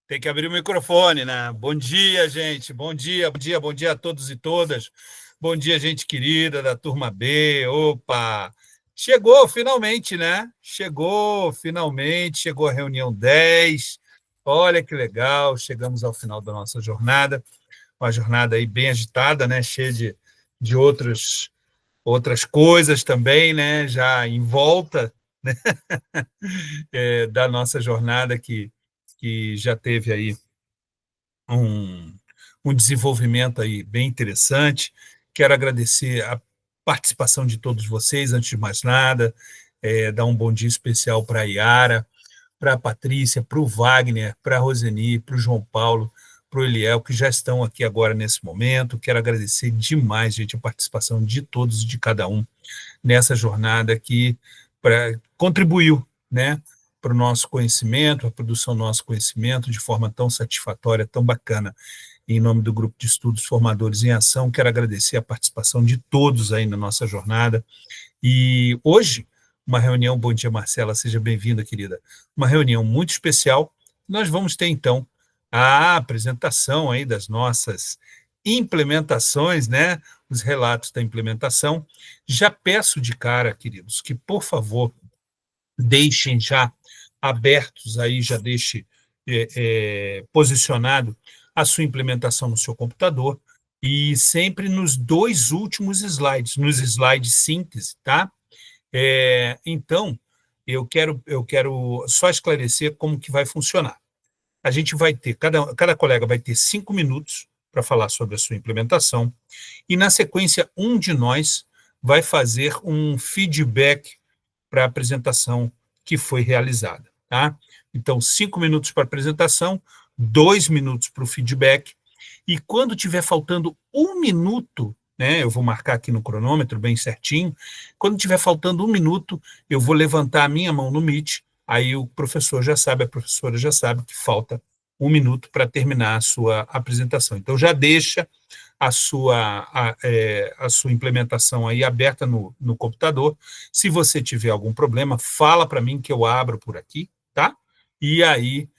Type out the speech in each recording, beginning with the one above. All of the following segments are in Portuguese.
Tem que abrir o microfone, né? Bom dia, gente. Bom dia, bom dia, bom dia a todos e todas. Bom dia, gente querida da turma B. Opa! Chegou finalmente, né? Chegou finalmente, chegou a reunião 10. Olha que legal, chegamos ao final da nossa jornada. Uma jornada aí bem agitada, né? Cheia de outras coisas também, né? Já em volta da nossa jornada que já teve aí um, um desenvolvimento aí bem interessante. Quero agradecer a participação de todos vocês, antes de mais nada, dar um bom dia especial para a Yara, para a Patrícia, para o Wagner, para a Roseni, para o João Paulo, para o Eliel, que já estão aqui agora nesse momento. Quero agradecer demais, gente, a participação de todos e de cada um nessa jornada que contribuiu, né, para o nosso conhecimento, a produção do nosso conhecimento de forma tão satisfatória, tão bacana. Em nome do Grupo de Estudos Formadores em Ação, quero agradecer a participação de todos aí na nossa jornada. E hoje, uma reunião, bom dia, Marcela, seja bem-vinda, querida. Uma reunião muito especial. Nós vamos ter, então, a apresentação aí das nossas implementações, né? Os relatos da implementação. Já peço de cara, queridos, que, por favor, deixem já abertos aí, já deixe posicionado a sua implementação no seu computador e sempre nos dois últimos slides, nos slides síntese, tá? Então, eu quero só esclarecer como que vai funcionar. A gente vai ter, cada colega vai ter 5 minutos para falar sobre a sua implementação, e na sequência, um de nós vai fazer um feedback para a apresentação que foi realizada. Tá? Então, 5 minutos para a apresentação, 2 minutos para o feedback, e quando tiver faltando 1 minuto, né, eu vou marcar aqui no cronômetro bem certinho, quando tiver faltando 1 minuto, eu vou levantar a minha mão no Meet, aí o professor já sabe, a professora já sabe que falta 1 minuto para terminar a sua apresentação. Então, já deixa a sua implementação aí aberta no computador. Se você tiver algum problema, fala para mim que eu abro por aqui, tá? E aí,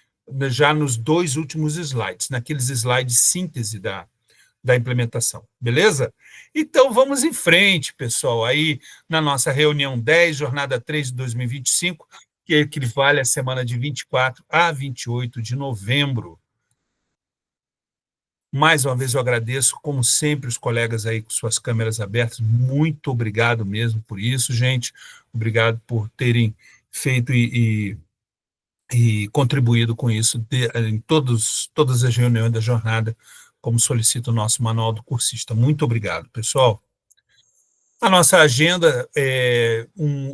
já nos dois últimos slides, naqueles slides síntese da implementação, beleza? Então, vamos em frente, pessoal, aí na nossa reunião 10, jornada 3 de 2025, que equivale à semana de 24 a 28 de novembro. Mais uma vez eu agradeço, como sempre, os colegas aí com suas câmeras abertas. Muito obrigado mesmo por isso, gente. Obrigado por terem feito e contribuído com isso em todas as reuniões da jornada, como solicita o nosso manual do cursista. Muito obrigado, pessoal. A nossa agenda é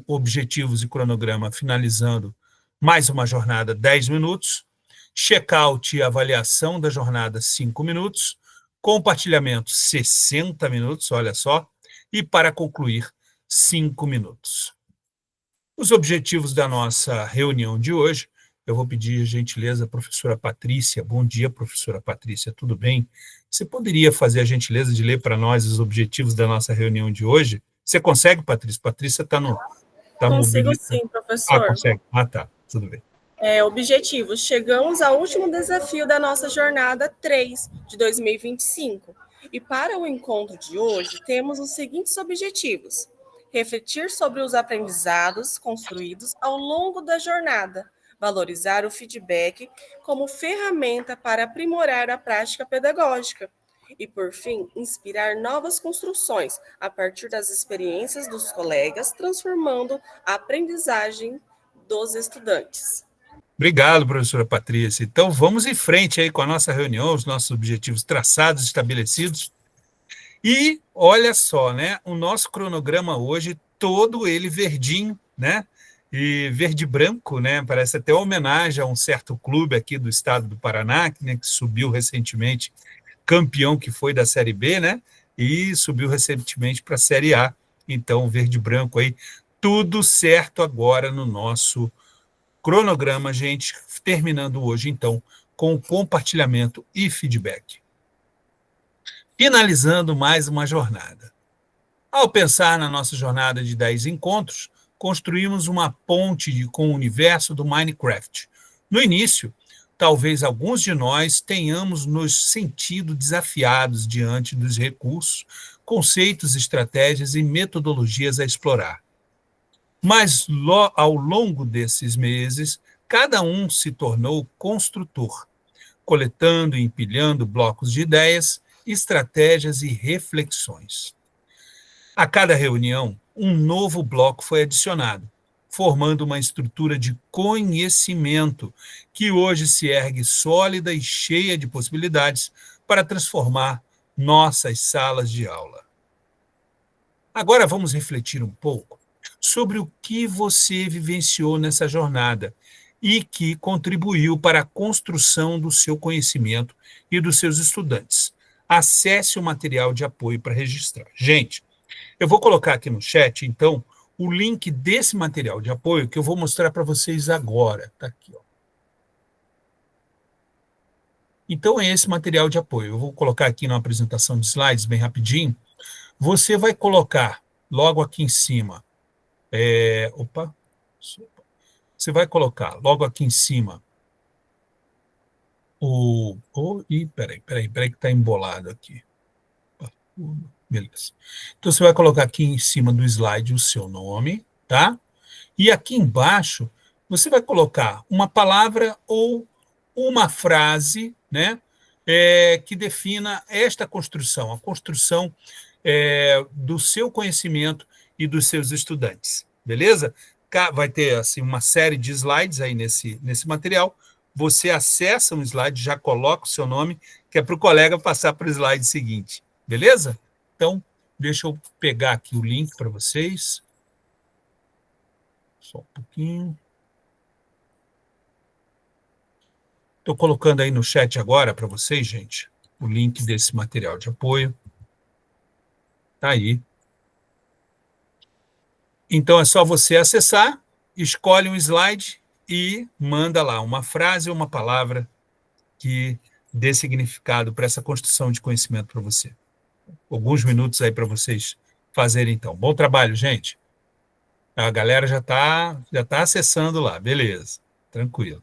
objetivos e cronograma finalizando mais uma jornada 10 minutos, check-out e avaliação da jornada 5 minutos, compartilhamento 60 minutos, olha só, e para concluir 5 minutos. Os objetivos da nossa reunião de hoje, eu vou pedir a gentileza, professora Patrícia. Bom dia, professora Patrícia, tudo bem? Você poderia fazer a gentileza de ler para nós os objetivos da nossa reunião de hoje? Você consegue, Patrícia? Patrícia está Consigo sim, professor. Consegue. Tá, tudo bem. Objetivos. Chegamos ao último desafio da nossa jornada 3 de 2025. E para o encontro de hoje, temos os seguintes objetivos: refletir sobre os aprendizados construídos ao longo da jornada, valorizar o feedback como ferramenta para aprimorar a prática pedagógica e, por fim, inspirar novas construções a partir das experiências dos colegas, transformando a aprendizagem dos estudantes. Obrigado, professora Patrícia. Então, vamos em frente aí com a nossa reunião, os nossos objetivos traçados, estabelecidos. E olha só, né? O nosso cronograma hoje, todo ele verdinho, né? E verde e branco, né? Parece até uma homenagem a um certo clube aqui do estado do Paraná, né, que subiu recentemente, campeão que foi da Série B, né? E subiu recentemente para a Série A. Então, verde e branco aí, tudo certo agora no nosso cronograma, gente, terminando hoje, então, com o compartilhamento e feedback. Finalizando mais uma jornada. Ao pensar na nossa jornada de 10 encontros, construímos uma ponte com o universo do Minecraft. No início, talvez alguns de nós tenhamos nos sentido desafiados diante dos recursos, conceitos, estratégias e metodologias a explorar. Mas, ao longo desses meses, cada um se tornou construtor, coletando e empilhando blocos de ideias, estratégias e reflexões. A cada reunião, um novo bloco foi adicionado, formando uma estrutura de conhecimento que hoje se ergue sólida e cheia de possibilidades para transformar nossas salas de aula. Agora vamos refletir um pouco sobre o que você vivenciou nessa jornada e que contribuiu para a construção do seu conhecimento e dos seus estudantes. Acesse o material de apoio para registrar. Gente, eu vou colocar aqui no chat, então, o link desse material de apoio que eu vou mostrar para vocês agora. Está aqui, ó. Então, é esse material de apoio. Eu vou colocar aqui na apresentação de slides, bem rapidinho. Você vai colocar logo aqui em cima. Você vai colocar logo aqui em cima peraí, que está embolado aqui. Beleza. Então, você vai colocar aqui em cima do slide o seu nome, tá? E aqui embaixo, você vai colocar uma palavra ou uma frase, né? Que defina esta construção, a construção do seu conhecimento e dos seus estudantes, beleza? Vai ter assim, uma série de slides aí nesse material. Você acessa um slide, já coloca o seu nome, que é para o colega passar para o slide seguinte, beleza? Então, deixa eu pegar aqui o link para vocês. Só um pouquinho. Estou colocando aí no chat agora para vocês, gente, o link desse material de apoio. Está aí. Então, é só você acessar, escolhe um slide e manda lá uma frase ou uma palavra que dê significado para essa construção de conhecimento para você. Alguns minutos aí para vocês fazerem, então. Bom trabalho, gente. A galera já tá acessando lá, beleza. Tranquilo.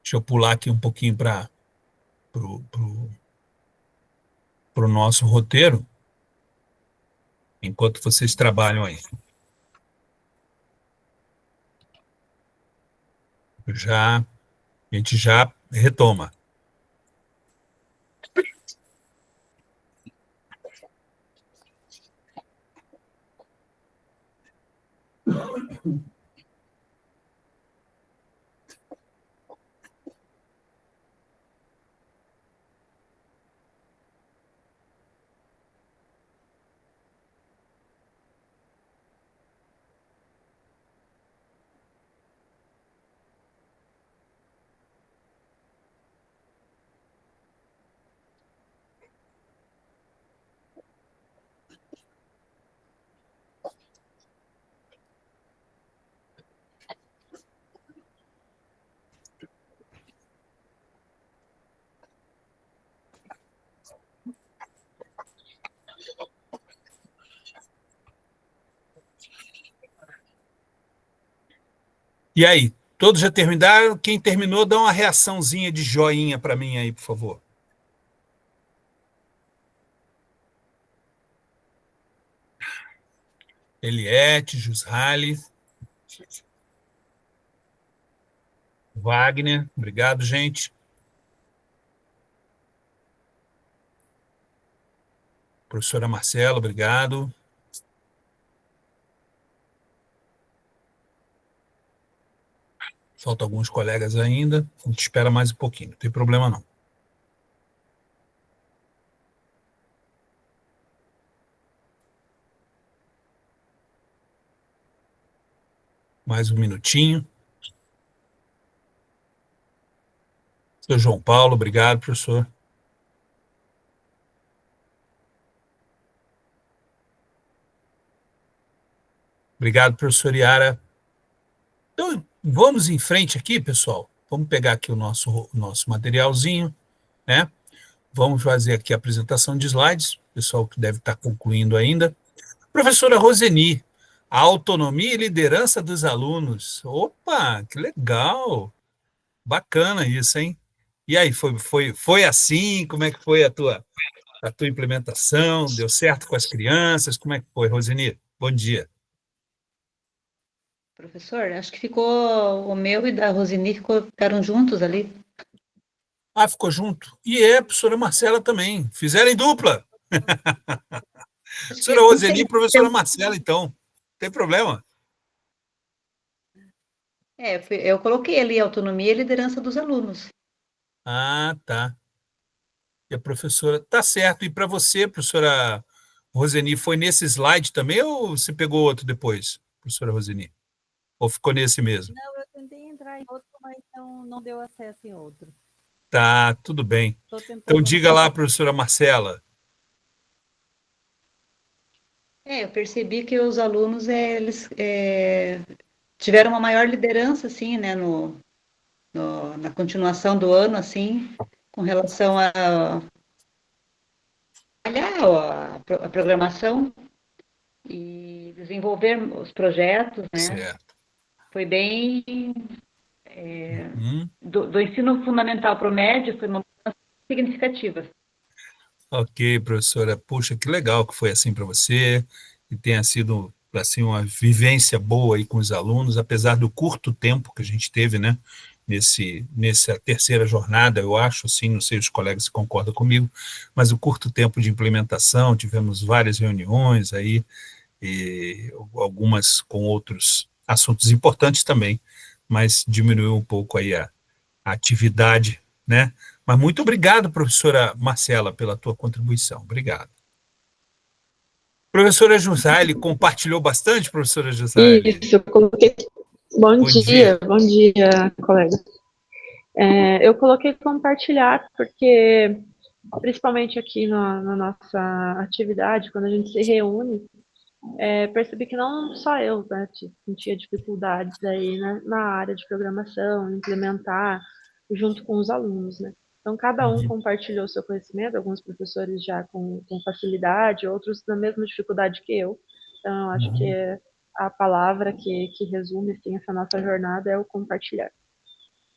Deixa eu pular aqui um pouquinho para o nosso roteiro, enquanto vocês trabalham aí. A gente já retoma. E aí, todos já terminaram? Quem terminou, dá uma reaçãozinha de joinha para mim aí, por favor. Eliette, Jushali, Wagner, obrigado, gente. Professora Marcela, obrigado. Faltam alguns colegas ainda. A gente espera mais um pouquinho, não tem problema não. Mais um minutinho. Seu João Paulo, obrigado, professor. Obrigado, professor Yara. Então, vamos em frente aqui, pessoal. Vamos pegar aqui o nosso materialzinho, né? Vamos fazer aqui a apresentação de slides, pessoal que deve estar concluindo ainda. Professora Roseni, a autonomia e liderança dos alunos. Opa, que legal! Bacana isso, hein? E aí, foi assim? Como é que foi a tua implementação? Deu certo com as crianças? Como é que foi, Roseni? Bom dia. Professor, acho que ficou o meu e da Rosini ficaram juntos ali. Ah, ficou junto. E a professora Marcela também. Fizeram em dupla. Acho que, Professora não sei, Roseni e professora Marcela, então. Não tem problema. eu coloquei ali autonomia e liderança dos alunos. Ah, tá. E a professora. Tá certo. E para você, professora Roseni, foi nesse slide também ou você pegou outro depois, professora Roseni? Ou ficou nesse mesmo? Não, eu tentei entrar em outro, mas não deu acesso em outro. Tá, tudo bem. Estou tentando. Então diga lá, professora Marcela. Eu percebi que os alunos, eles tiveram uma maior liderança, assim, né, na continuação do ano, assim, com relação a programação e desenvolver os projetos, né? Certo. Foi bem Hum. do ensino fundamental para o médio, foi uma mudança significativa. Ok, professora. Puxa, que legal que foi assim para você, e tenha sido assim uma vivência boa aí com os alunos, apesar do curto tempo que a gente teve, né? Nessa terceira jornada, eu acho, assim, não sei os colegas se concordam comigo, mas o curto tempo de implementação, tivemos várias reuniões aí, e algumas com outros assuntos importantes também, mas diminuiu um pouco aí a atividade, né? Mas muito obrigado, professora Marcela, pela tua contribuição. Obrigado. Professora Jusaile, compartilhou bastante, professora Jusaile? Isso, eu coloquei. Bom dia, colega. Eu coloquei compartilhar, porque, principalmente aqui na nossa atividade, quando a gente se reúne, percebi que não só eu, né, sentia dificuldades aí, né, na área de programação, implementar junto com os alunos, né. Então, cada um compartilhou seu conhecimento, alguns professores já com facilidade, outros na mesma dificuldade que eu. Então, eu acho que a palavra que resume, assim, essa nossa jornada é o compartilhar.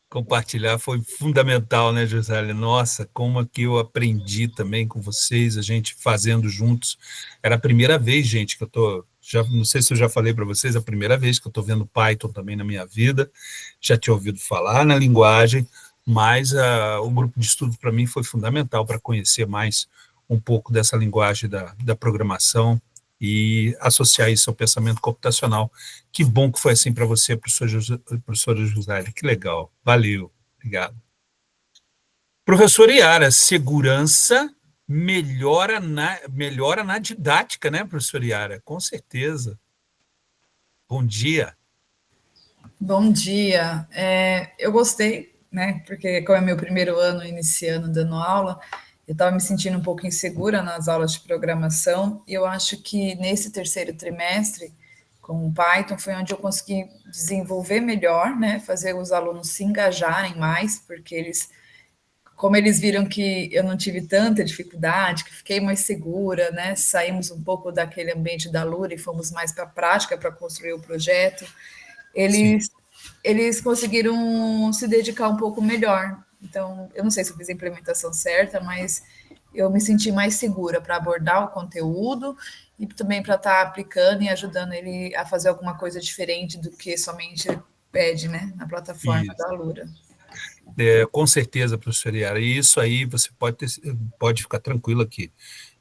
Compartilhar foi fundamental, né, Josélia? Nossa, como é que eu aprendi também com vocês, a gente fazendo juntos. Era a primeira vez, gente, que eu tô, já não sei se eu já falei para vocês, a primeira vez que eu estou vendo Python também na minha vida. Já tinha ouvido falar na linguagem, mas o grupo de estudo para mim foi fundamental para conhecer mais um pouco dessa linguagem da programação e associar isso ao pensamento computacional. Que bom que foi assim para você, professora Josélia, que legal, valeu, obrigado. Professora Yara, segurança melhora na didática, né, professora Yara? Com certeza. Bom dia. Bom dia. Eu gostei, né? Porque como é meu primeiro ano iniciando dando aula, eu estava me sentindo um pouco insegura nas aulas de programação, e eu acho que nesse terceiro trimestre, com o Python, foi onde eu consegui desenvolver melhor, né? Fazer os alunos se engajarem mais, porque como eles viram que eu não tive tanta dificuldade, que fiquei mais segura, né? Saímos um pouco daquele ambiente da Lura e fomos mais para a prática para construir o projeto. Eles conseguiram se dedicar um pouco melhor. Então, eu não sei se eu fiz a implementação certa, mas eu me senti mais segura para abordar o conteúdo e também para estar aplicando e ajudando ele a fazer alguma coisa diferente do que somente pede, né, na plataforma da Alura. Com certeza, professora Yara, e isso aí você pode ficar tranquilo aqui.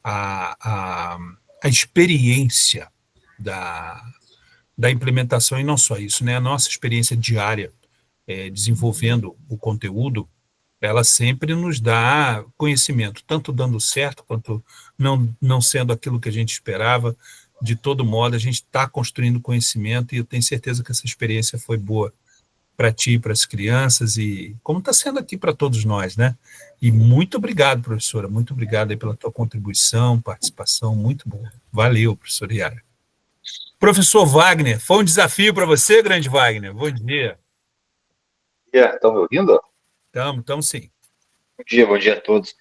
A experiência da implementação, e não só isso, né? A nossa experiência diária desenvolvendo o conteúdo, ela sempre nos dá conhecimento, tanto dando certo quanto não sendo aquilo que a gente esperava. De todo modo, a gente está construindo conhecimento, e eu tenho certeza que essa experiência foi boa para ti, para as crianças, e como está sendo aqui para todos nós, né? E muito obrigado, professora, muito obrigado aí pela tua contribuição, participação, muito boa. Valeu, professora Yara. Professor Wagner, foi um desafio para você, grande Wagner? Bom dia. Estão me ouvindo? Estamos sim. Bom dia a todos.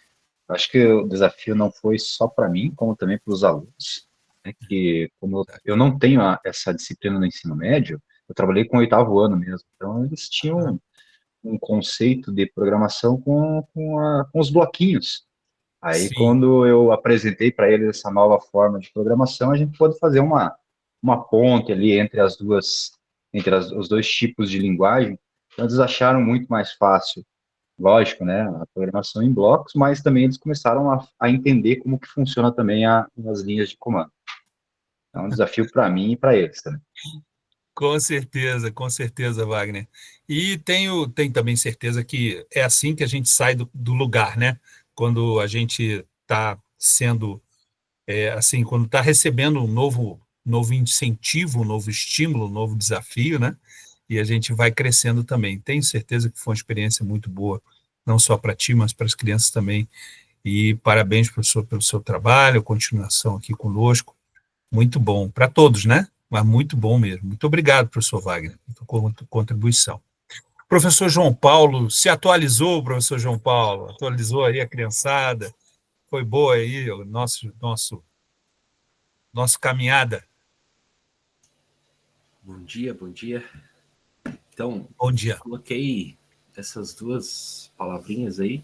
Acho que o desafio não foi só para mim, como também para os alunos, né, que como eu não tenho essa disciplina no ensino médio, eu trabalhei com o 8º ano mesmo, então eles tinham um conceito de programação com os bloquinhos. Aí, Sim. quando eu apresentei para eles essa nova forma de programação, a gente pôde fazer uma ponte ali entre os dois tipos de linguagem. Então, eles acharam muito mais fácil, lógico, né, a programação em blocos, mas também eles começaram a entender como que funciona também as linhas de comando. É um desafio para mim e para eles também. Com certeza, Wagner. E tenho também certeza que é assim que a gente sai do lugar, né? Quando a gente está sendo, assim, quando está recebendo um novo incentivo, um novo estímulo, um novo desafio, né? E a gente vai crescendo também. Tenho certeza que foi uma experiência muito boa, não só para ti, mas para as crianças também. E parabéns, professor, pelo seu trabalho, continuação aqui conosco. Muito bom, para todos, né? Mas muito bom mesmo. Muito obrigado, professor Wagner, pela contribuição. Professor João Paulo, se atualizou, professor João Paulo? Atualizou aí a criançada? Foi boa aí o nosso caminhada? Bom dia, bom dia. Então, Bom dia. coloquei essas duas palavrinhas aí,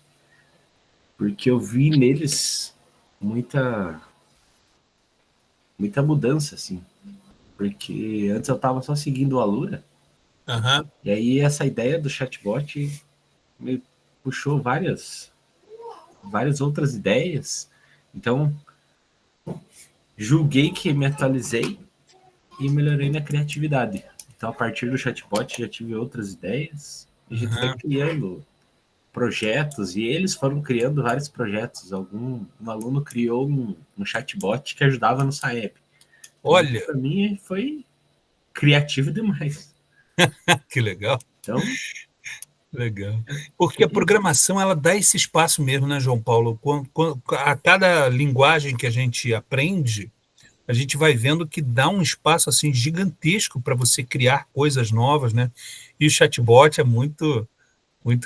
porque eu vi neles muita mudança, assim. Porque antes eu estava só seguindo o Alura, e aí essa ideia do chatbot me puxou várias outras ideias. Então, julguei que me atualizei e melhorei na criatividade. Então, a partir do chatbot, já tive outras ideias. A gente vai criando projetos, e eles foram criando vários projetos. Um aluno criou um chatbot que ajudava no SAEB. Olha! Para mim, foi criativo demais. Que legal. Então, legal. Porque a programação, ela dá esse espaço mesmo, né, João Paulo? A cada linguagem que a gente aprende, a gente vai vendo que dá um espaço assim gigantesco para você criar coisas novas, né? E o chatbot é muito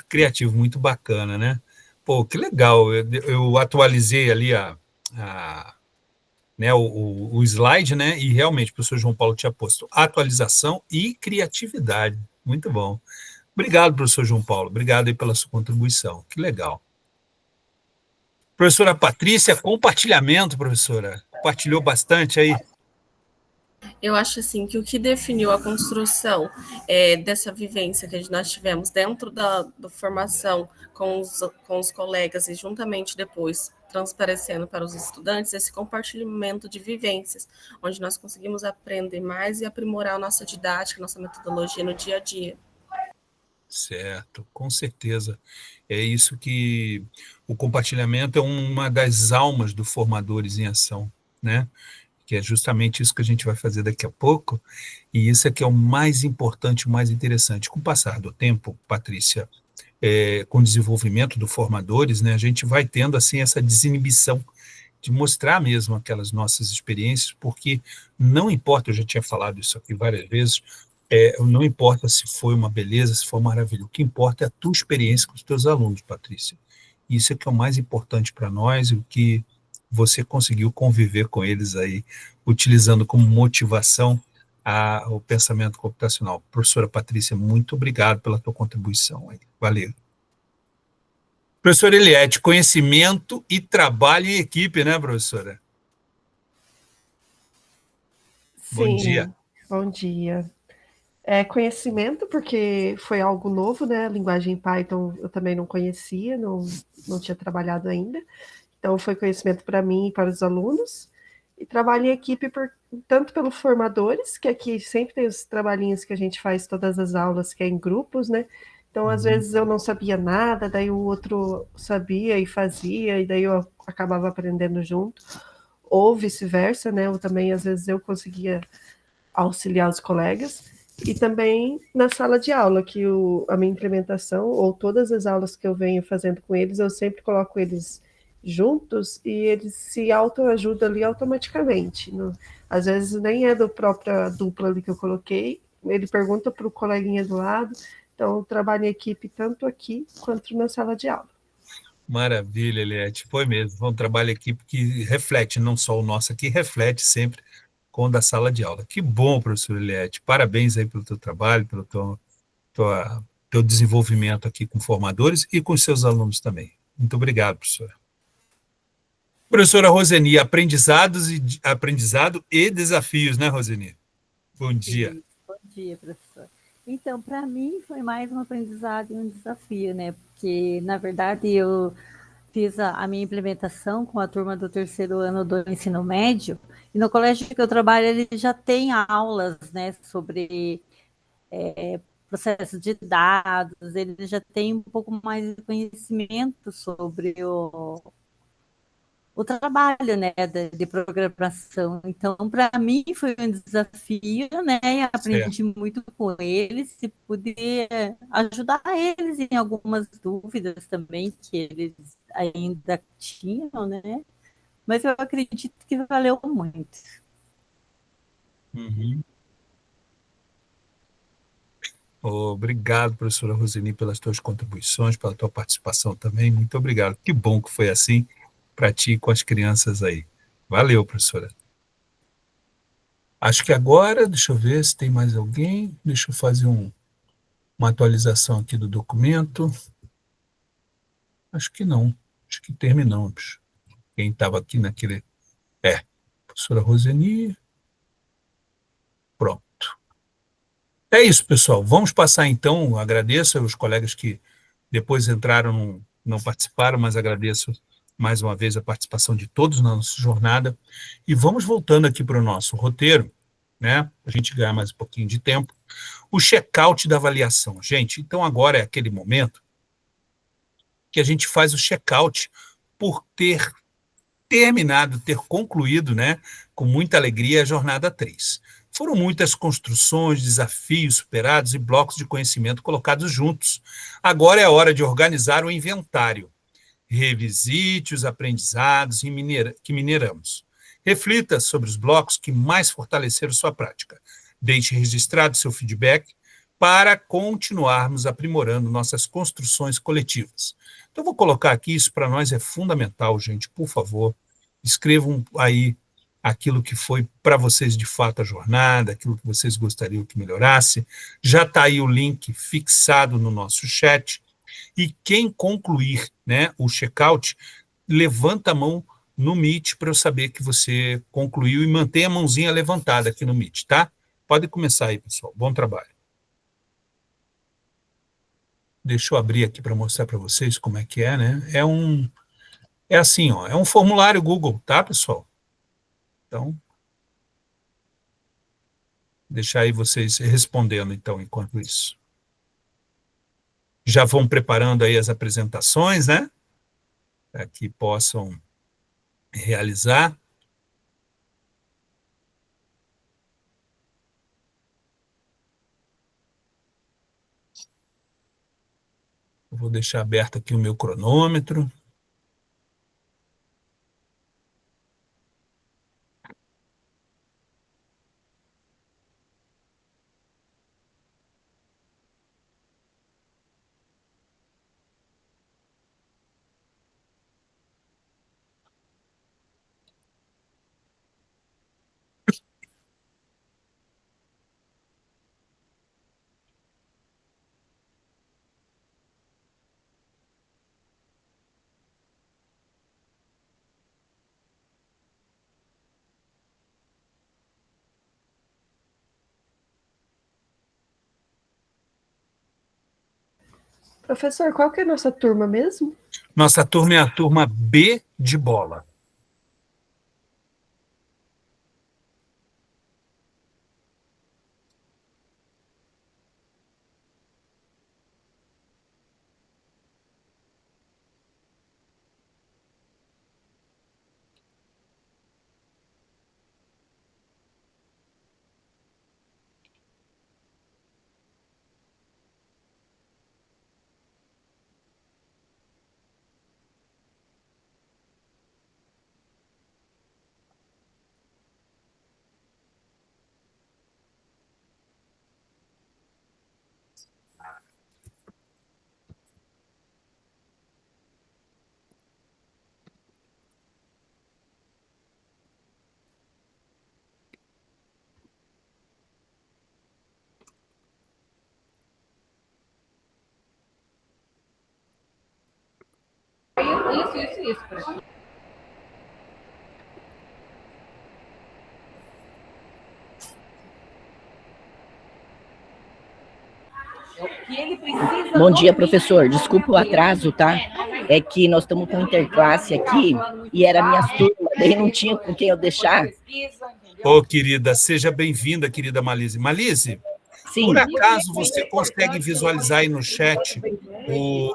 criativo, muito bacana, né? Pô, que legal. Eu atualizei ali né, o slide, né? E realmente o professor João Paulo tinha posto atualização e criatividade. Muito bom. Obrigado, professor João Paulo. Obrigado aí pela sua contribuição. Que legal. Professora Patrícia, compartilhamento, professora. Compartilhou bastante aí? Eu acho assim que o que definiu a construção dessa vivência que nós tivemos dentro da formação com os colegas e juntamente depois transparecendo para os estudantes, esse compartilhamento de vivências, onde nós conseguimos aprender mais e aprimorar a nossa didática, nossa metodologia no dia a dia. Certo, com certeza. É isso que o compartilhamento é uma das almas do Formadores em Ação, né? Que é justamente isso que a gente vai fazer daqui a pouco, e isso é que é o mais importante, o mais interessante. Com o passar do tempo, Patrícia, com o desenvolvimento do Formadores, né, a gente vai tendo assim essa desinibição de mostrar mesmo aquelas nossas experiências, porque não importa, eu já tinha falado isso aqui várias vezes, não importa se foi uma beleza, se foi maravilha, o que importa é a tua experiência com os teus alunos, Patrícia. Isso é que é o mais importante para nós, e o que você conseguiu conviver com eles aí, utilizando como motivação o pensamento computacional. Professora Patrícia, muito obrigado pela tua contribuição. Valeu. Professora Eliette, conhecimento e trabalho em equipe, né, professora? Sim, bom dia. Bom dia. Conhecimento, porque foi algo novo, né? Linguagem Python eu também não conhecia, não tinha trabalhado ainda. Então, foi conhecimento para mim e para os alunos. E trabalho em equipe tanto pelos formadores, que aqui sempre tem os trabalhinhos que a gente faz todas as aulas, que é em grupos, né? Então, às vezes eu não sabia nada, daí o outro sabia e fazia, e daí eu acabava aprendendo junto. Ou vice-versa, né? Ou também, às vezes, eu conseguia auxiliar os colegas. E também na sala de aula, que a minha implementação, ou todas as aulas que eu venho fazendo com eles, eu sempre coloco eles juntos e eles se autoajudam ali automaticamente. Às vezes nem é da própria dupla ali que eu coloquei, ele pergunta para o coleguinha do lado. Então, eu trabalho em equipe tanto aqui quanto na sala de aula. Maravilha, Eliette. Foi mesmo. Foi um trabalho em equipe que reflete, não só o nosso aqui, reflete sempre com o da sala de aula. Que bom, professor Eliette. Parabéns aí pelo teu trabalho, pelo teu desenvolvimento aqui com formadores e com seus alunos também. Muito obrigado, professora. Professora Roseni, aprendizado e desafios, né, Roseni? Bom dia. Sim, bom dia, professor. Então, para mim foi mais um aprendizado e um desafio, né? Porque, na verdade, eu fiz a minha implementação com a turma do terceiro ano do ensino médio, e no colégio que eu trabalho, ele já tem aulas, né, sobre processo de dados, ele já tem um pouco mais de conhecimento sobre o trabalho, né, de programação. Então, para mim foi um desafio, né, e Certo. aprendi muito com eles e pude ajudar eles em algumas dúvidas também que eles ainda tinham, né, mas eu acredito que valeu muito. Uhum. Obrigado, professora Roseni, pelas tuas contribuições, pela tua participação também. Muito obrigado. Que bom que foi assim para ti e com as crianças aí. Valeu, professora. Acho que agora, deixa eu ver se tem mais alguém. Deixa eu fazer uma atualização aqui do documento. Acho que não. Acho que terminamos. Quem estava aqui naquele. Professora Roseni. Pronto. É isso, pessoal. Vamos passar então. Agradeço aos colegas que depois entraram, não participaram, mas agradeço mais uma vez a participação de todos na nossa jornada. E vamos voltando aqui para o nosso roteiro, né? Para a gente ganhar mais um pouquinho de tempo. O check-out da avaliação. Gente, então agora é aquele momento que a gente faz o check-out por ter terminado, ter concluído, né, com muita alegria, a jornada 3. Foram muitas construções, desafios superados e blocos de conhecimento colocados juntos. Agora é a hora de organizar o inventário. Revisite os aprendizados que mineramos. Reflita sobre os blocos que mais fortaleceram sua prática. Deixe registrado seu feedback para continuarmos aprimorando nossas construções coletivas. Então, vou colocar aqui, isso para nós é fundamental, gente, por favor, escrevam aí aquilo que foi para vocês de fato a jornada, aquilo que vocês gostariam que melhorasse. Já está aí o link fixado no nosso chat. E quem concluir, né, o checkout, levanta a mão no Meet para eu saber que você concluiu e mantenha a mãozinha levantada aqui no Meet, tá? Pode começar aí, pessoal. Bom trabalho. Deixa eu abrir aqui para mostrar para vocês como é que é, né? É assim, ó, é um formulário Google, tá, pessoal? Então, deixar aí vocês respondendo, então, enquanto isso. Já vão preparando aí as apresentações, né? Para que possam realizar. Eu vou deixar aberto aqui o meu cronômetro. Professor, qual que é a nossa turma mesmo? Nossa turma é a turma B de bola. Isso. Bom dia, professor. Desculpa o atraso, tá? É que nós estamos com interclasse aqui e era minhas turmas, daí não tinha com quem eu deixar. Ô, querida, seja bem-vinda, querida Malise. Malise, Sim. por acaso você consegue visualizar aí no chat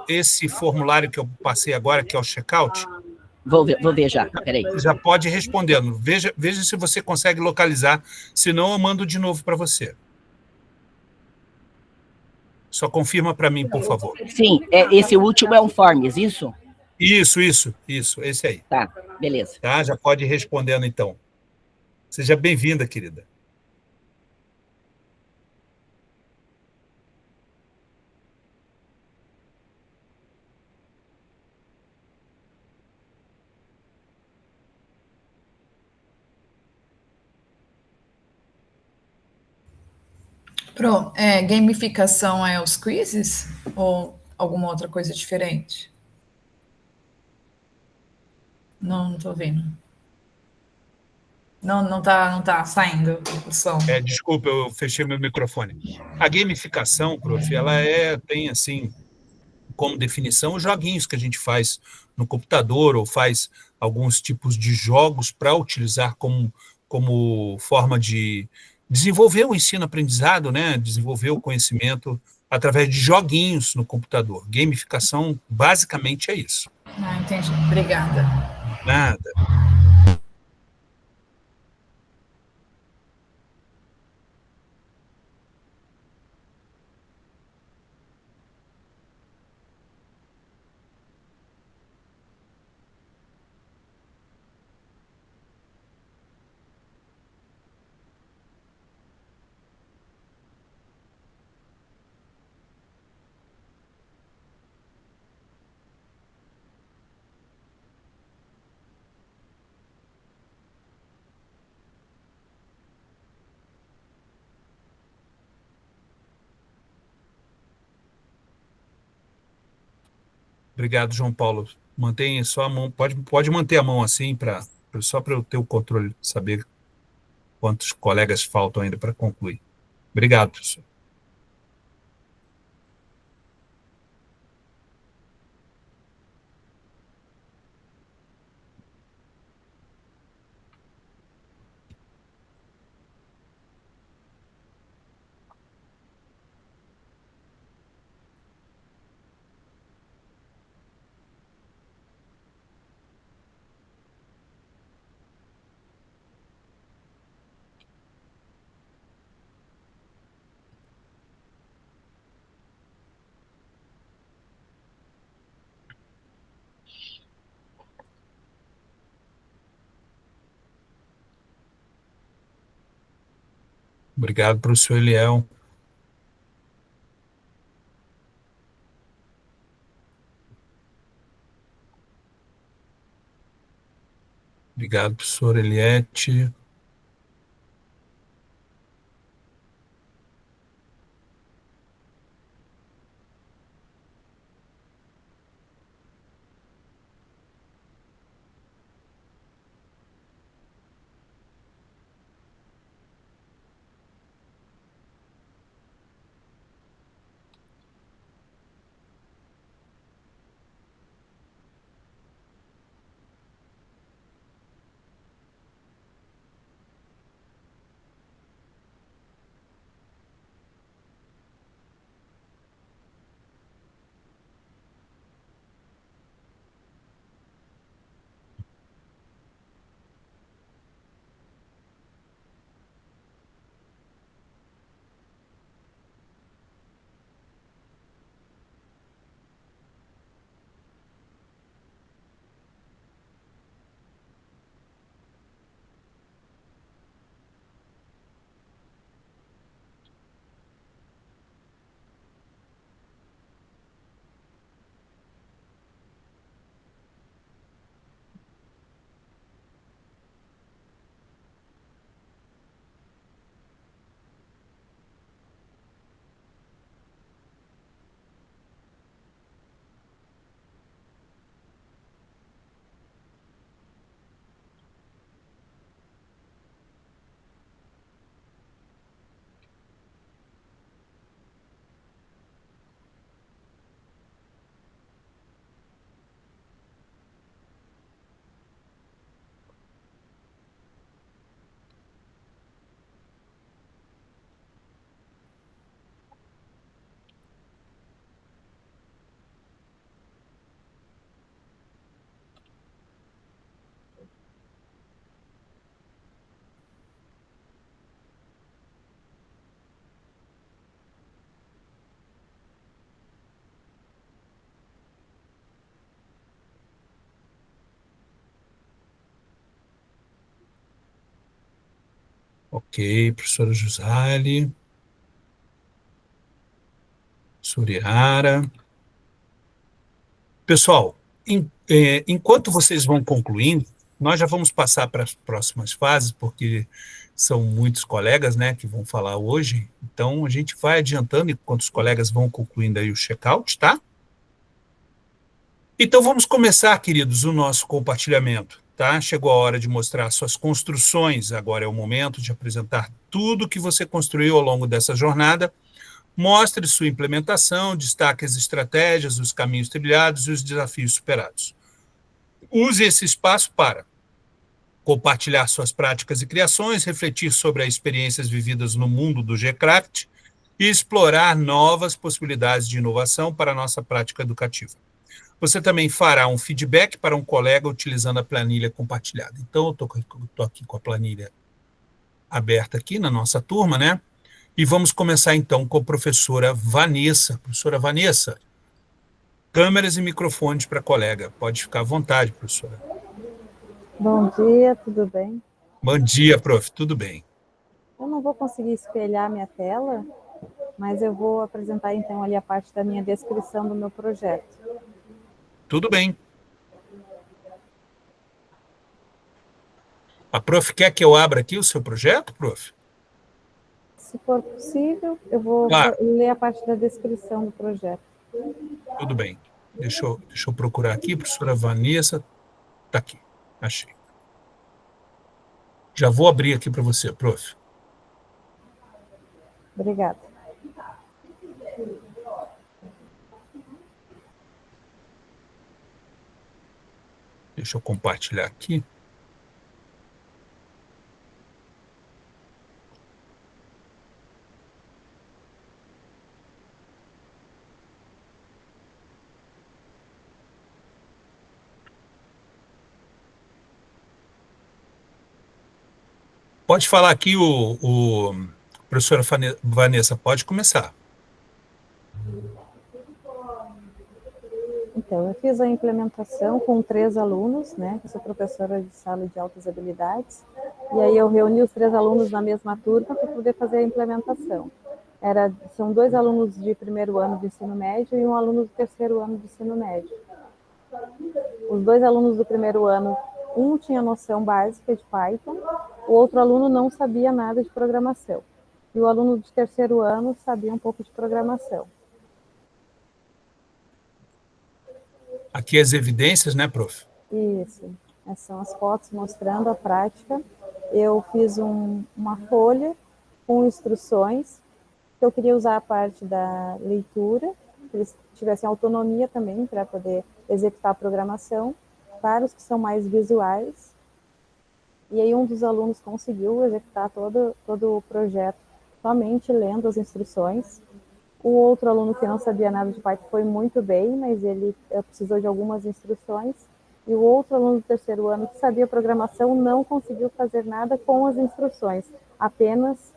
esse formulário que eu passei agora, que é o checkout? Vou ver já, peraí. Já pode ir respondendo. Veja se você consegue localizar, senão eu mando de novo para você. Só confirma para mim, por favor. Sim, esse último é um Forms, isso? Isso, esse aí. Tá, beleza. Tá, já pode ir respondendo, então. Seja bem-vinda, querida. Gamificação é os quizzes ou alguma outra coisa diferente? Não estou vendo. Não tá saindo o som. Desculpa, eu fechei meu microfone. A gamificação, prof, tem, assim, como definição, os joguinhos que a gente faz no computador ou faz alguns tipos de jogos para utilizar como forma de desenvolver o ensino-aprendizado, né? Desenvolver o conhecimento através de joguinhos no computador. Gamificação, basicamente, é isso. Entendi. Obrigada. Nada. Obrigado, João Paulo. Mantenha só a mão, pode manter a mão assim, só para eu ter o controle, saber quantos colegas faltam ainda para concluir. Obrigado, professor. Obrigado, professor Eliel. Obrigado, professor Eliette. Ok, professora Jusali. Suriara. Pessoal, enquanto vocês vão concluindo, nós já vamos passar para as próximas fases, porque são muitos colegas, né, que vão falar hoje. Então, a gente vai adiantando enquanto os colegas vão concluindo aí o check-out, tá? Então, vamos começar, queridos, o nosso compartilhamento, tá? Chegou a hora de mostrar suas construções. Agora é o momento de apresentar tudo que você construiu ao longo dessa jornada. Mostre sua implementação, destaque as estratégias, os caminhos trilhados e os desafios superados. Use esse espaço para compartilhar suas práticas e criações, refletir sobre as experiências vividas no mundo do Gcraft e explorar novas possibilidades de inovação para a nossa prática educativa. Você também fará um feedback para um colega utilizando a planilha compartilhada. Então, eu estou aqui com a planilha aberta aqui na nossa turma, né? E vamos começar, então, com a professora Vanessa. Professora Vanessa, câmeras e microfones para a colega. Pode ficar à vontade, professora. Bom dia, tudo bem? Bom dia, prof. Tudo bem? Eu não vou conseguir espelhar minha tela, mas eu vou apresentar, então, ali a parte da minha descrição do meu projeto. Tudo bem. A prof quer que eu abra aqui o seu projeto, prof? Se for possível, eu vou ler a parte da descrição do projeto. Tudo bem. Deixa eu procurar aqui, professora Vanessa. Está aqui, achei. Já vou abrir aqui para você, prof. Obrigada. Deixa eu compartilhar aqui. Pode falar aqui, professora Vanessa, pode começar. Então, eu fiz a implementação com 3 alunos, né? Eu sou professora de sala de altas habilidades. E aí eu reuni os 3 alunos na mesma turma para poder fazer a implementação. São 2 alunos de primeiro ano de ensino médio e um aluno do terceiro ano de ensino médio. Os 2 alunos do primeiro ano, um tinha noção básica de Python, o outro aluno não sabia nada de programação. E o aluno de terceiro ano sabia um pouco de programação. Aqui as evidências, né, prof? Isso. Essas são as fotos mostrando a prática. Eu fiz uma folha com instruções, que eu queria usar a parte da leitura, que eles tivessem autonomia também para poder executar a programação, para os que são mais visuais. E aí um dos alunos conseguiu executar todo o projeto somente lendo as instruções. O outro aluno que não sabia nada de Python foi muito bem, mas ele precisou de algumas instruções. E o outro aluno do terceiro ano que sabia programação não conseguiu fazer nada com as instruções, apenas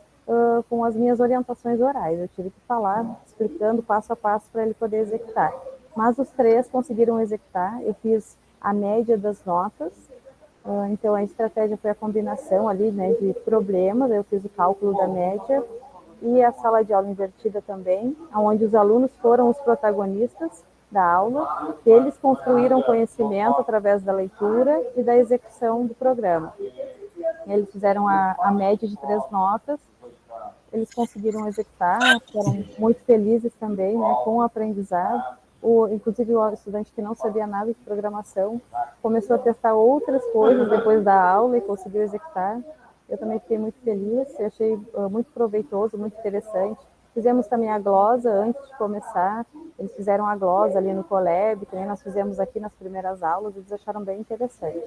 com as minhas orientações orais. Eu tive que falar, explicando passo a passo para ele poder executar. Mas os 3 conseguiram executar. Eu fiz a média das notas. Então, a estratégia foi a combinação ali, né, de problemas. Eu fiz o cálculo da média. E a sala de aula invertida também, onde os alunos foram os protagonistas da aula, eles construíram conhecimento através da leitura e da execução do programa. Eles fizeram a média de 3 notas, eles conseguiram executar, foram muito felizes também, né, com o aprendizado. Inclusive o estudante que não sabia nada de programação começou a testar outras coisas depois da aula e conseguiu executar. Eu também fiquei muito feliz, eu achei muito proveitoso, muito interessante. Fizemos também a glosa antes de começar, eles fizeram a glosa ali no Colab, que nem nós fizemos aqui nas primeiras aulas, eles acharam bem interessante.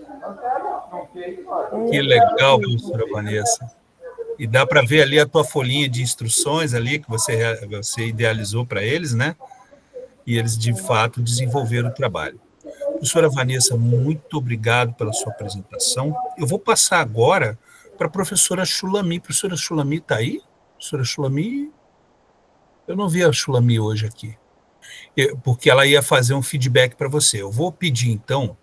Que legal, professora Vanessa. E dá para ver ali a tua folhinha de instruções ali, que você idealizou para eles, né? E eles, de fato, desenvolveram o trabalho. Professora Vanessa, muito obrigado pela sua apresentação. Eu vou passar agora para a professora Shulami. Professora Shulami está aí? Professora Shulami? Eu não vi a Shulami hoje aqui, porque ela ia fazer um feedback para você. Eu vou pedir, então,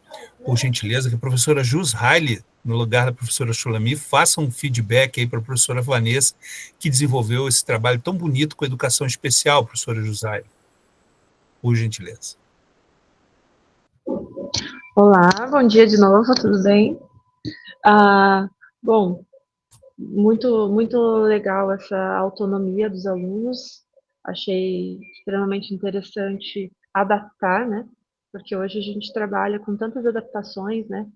por gentileza, que a professora Jus Riley no lugar da professora Shulamit, façam um feedback aí para a professora Vanessa, que desenvolveu esse trabalho tão bonito com a educação especial, professora Jusaire. Por gentileza. Olá, bom dia de novo, tudo bem? Bom, muito legal essa autonomia dos alunos, achei extremamente interessante adaptar, né? Porque hoje a gente trabalha com tantas adaptações, né?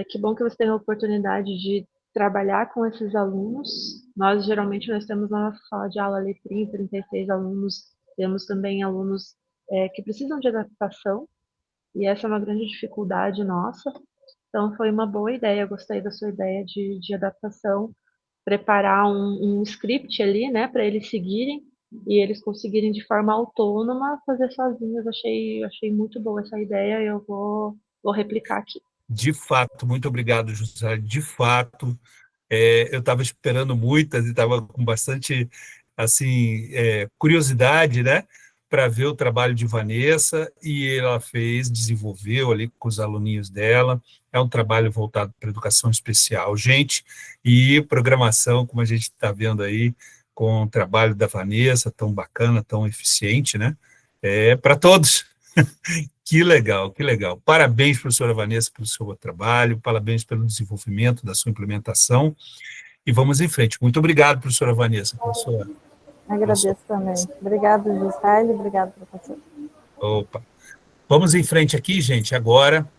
Que bom que você tem a oportunidade de trabalhar com esses alunos. Geralmente, nós temos na nossa sala de aula ali 30, 36 alunos, temos também alunos que precisam de adaptação, e essa é uma grande dificuldade nossa. Então, foi uma boa ideia, eu gostei da sua ideia de adaptação, preparar um script ali, né, para eles seguirem, e eles conseguirem de forma autônoma fazer sozinhos. Achei muito boa essa ideia, e eu vou replicar aqui. De fato, muito obrigado, José. De fato, eu estava esperando muitas e estava com bastante assim, curiosidade, né, para ver o trabalho de Vanessa, e ela desenvolveu ali com os aluninhos dela. É um trabalho voltado para educação especial, gente, e programação, como a gente está vendo aí, com o trabalho da Vanessa, tão bacana, tão eficiente, né? Para todos. Que legal, que legal. Parabéns, professora Vanessa, pelo seu trabalho, parabéns pelo desenvolvimento da sua implementação, e vamos em frente. Muito obrigado, professora Vanessa, pela sua... Agradeço também. Obrigado, Gisele, obrigado, professor. Opa. Vamos em frente aqui, gente, agora,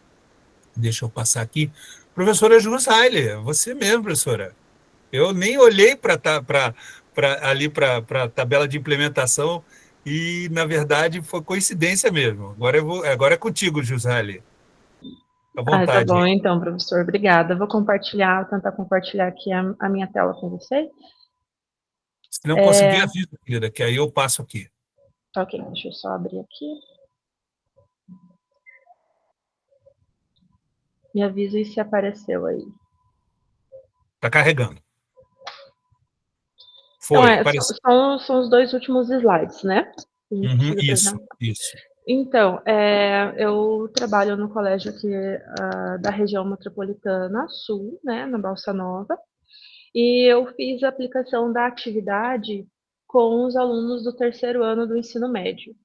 deixa eu passar aqui. Professora Jusaile, você mesmo, professora. Eu nem olhei ali para a tabela de implementação, e, na verdade, foi coincidência mesmo. Agora é contigo, Jusaile. À vontade. Tá bom, então, professor, obrigada. Vou tentar compartilhar aqui a minha tela com vocês. Se não conseguir, avisa, querida, que aí eu passo aqui. Ok, deixa eu só abrir aqui. Me avisa se apareceu aí. Está carregando. Então, são os dois últimos slides, né? Isso. Então, eu trabalho no colégio aqui da região metropolitana sul, né, na Balsa Nova, e eu fiz a aplicação da atividade com os alunos do terceiro ano do ensino médio.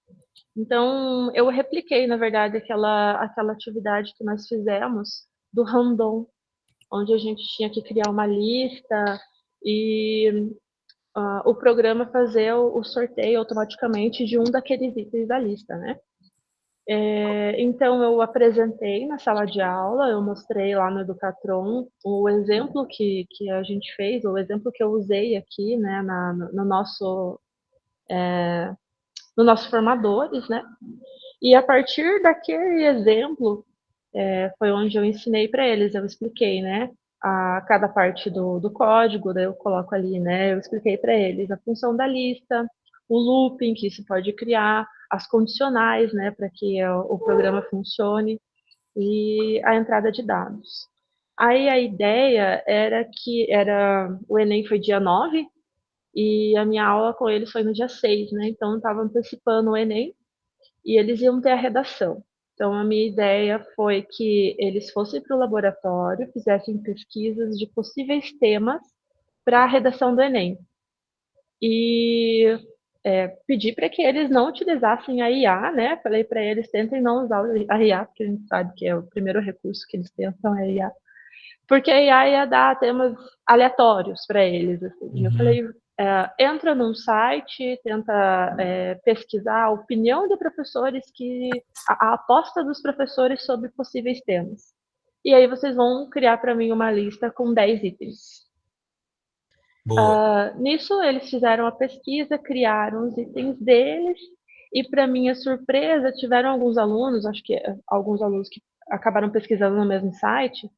Então, eu repliquei, na verdade, aquela atividade que nós fizemos do random, onde a gente tinha que criar uma lista e o programa fazer o sorteio automaticamente de um daqueles itens da lista, né? Então, eu apresentei na sala de aula, eu mostrei lá no Educatron o exemplo que a gente fez, o exemplo que eu usei aqui, né, no nosso formadores, né? E a partir daquele exemplo, foi onde eu ensinei para eles, eu expliquei, né, a cada parte do código, daí eu coloco ali, né, eu expliquei para eles a função da lista, o looping que isso pode criar, as condicionais, né, para que o programa funcione, e a entrada de dados. Aí a ideia o Enem foi dia 9, e a minha aula com eles foi no dia 6, né, então eu estava antecipando o Enem, e eles iam ter a redação. Então, a minha ideia foi que eles fossem para o laboratório, fizessem pesquisas de possíveis temas para a redação do Enem. E pedi para que eles não utilizassem a IA, né? Falei para eles, tentem não usar a IA, porque a gente sabe que é o primeiro recurso que eles tentam é a IA. Porque a IA ia dar temas aleatórios para eles. Assim. Eu falei, entra num site, tenta pesquisar a opinião de professores, a aposta dos professores sobre possíveis temas. E aí vocês vão criar para mim uma lista com 10 itens. Nisso, eles fizeram a pesquisa, criaram os itens deles, e para minha surpresa, tiveram alguns alunos, acho que alguns alunos que acabaram pesquisando no mesmo site,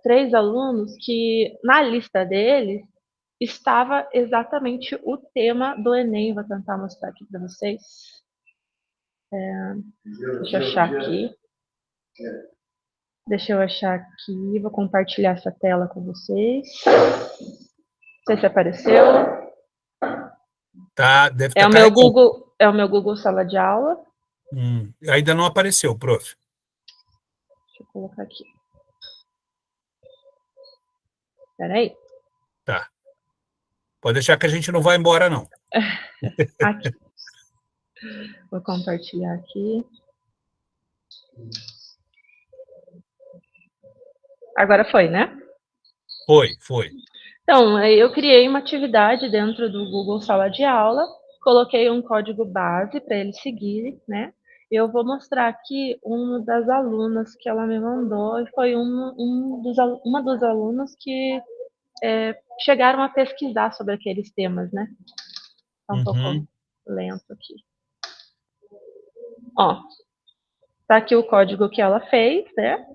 3 alunos que, na lista deles, estava exatamente o tema do Enem. Vou tentar mostrar aqui para vocês. Deixa eu achar aqui. Vou compartilhar essa tela com vocês. Não sei se apareceu. Deve estar carregando. É o meu Google Sala de Aula. Ainda não apareceu, prof. Deixa eu colocar aqui. Espera aí. Tá. Pode deixar que a gente não vai embora, não. Aqui. Vou compartilhar aqui. Agora foi, né? Foi. Então, eu criei uma atividade dentro do Google Sala de Aula, coloquei um código base para eles seguirem, né? Eu vou mostrar aqui uma das alunas que ela me mandou, e foi uma dos alunos que chegaram a pesquisar sobre aqueles temas, né? Tá um pouco lento aqui. Ó, tá aqui o código que ela fez, né?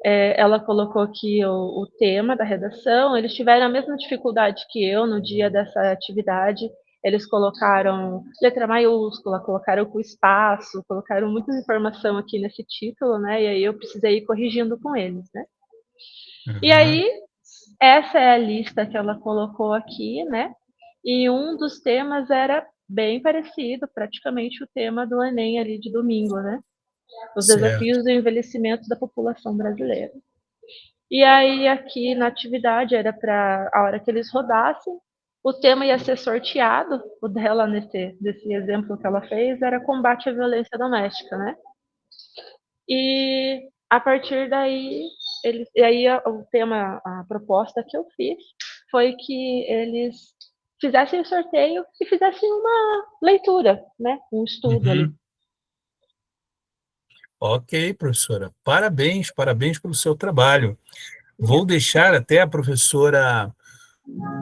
Ela colocou aqui o tema da redação. Eles tiveram a mesma dificuldade que eu no dia dessa atividade. Eles colocaram letra maiúscula, colocaram com espaço, colocaram muita informação aqui nesse título, né? E aí eu precisei ir corrigindo com eles, né? E aí, essa é a lista que ela colocou aqui, né? E um dos temas era bem parecido, praticamente o tema do Enem ali de domingo, né? Os desafios do envelhecimento da população brasileira. E aí, aqui na atividade, era para a hora que eles rodassem, o tema ia ser sorteado, o dela, desse exemplo que ela fez, era combate à violência doméstica, né? E a partir daí, o tema, a proposta que eu fiz, foi que eles fizessem o sorteio e fizessem uma leitura, né? Um estudo ali. Ok, professora. Parabéns pelo seu trabalho. Vou deixar até a professora,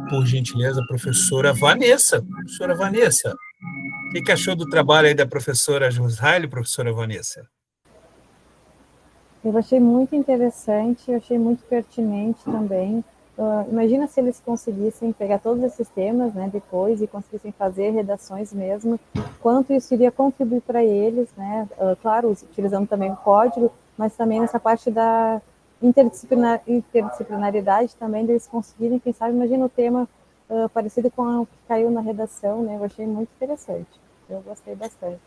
por gentileza, a professora Vanessa. Professora Vanessa, o que achou do trabalho aí da professora Josraile, professora Vanessa? Eu achei muito interessante, eu achei muito pertinente também. Imagina se eles conseguissem pegar todos esses temas, né, depois, e conseguissem fazer redações mesmo, quanto isso iria contribuir para eles, né, claro, utilizando também o código, mas também nessa parte da interdisciplinaridade também, deles conseguirem, quem sabe, imagina o tema parecido com o que caiu na redação, né, eu achei muito interessante, eu gostei bastante.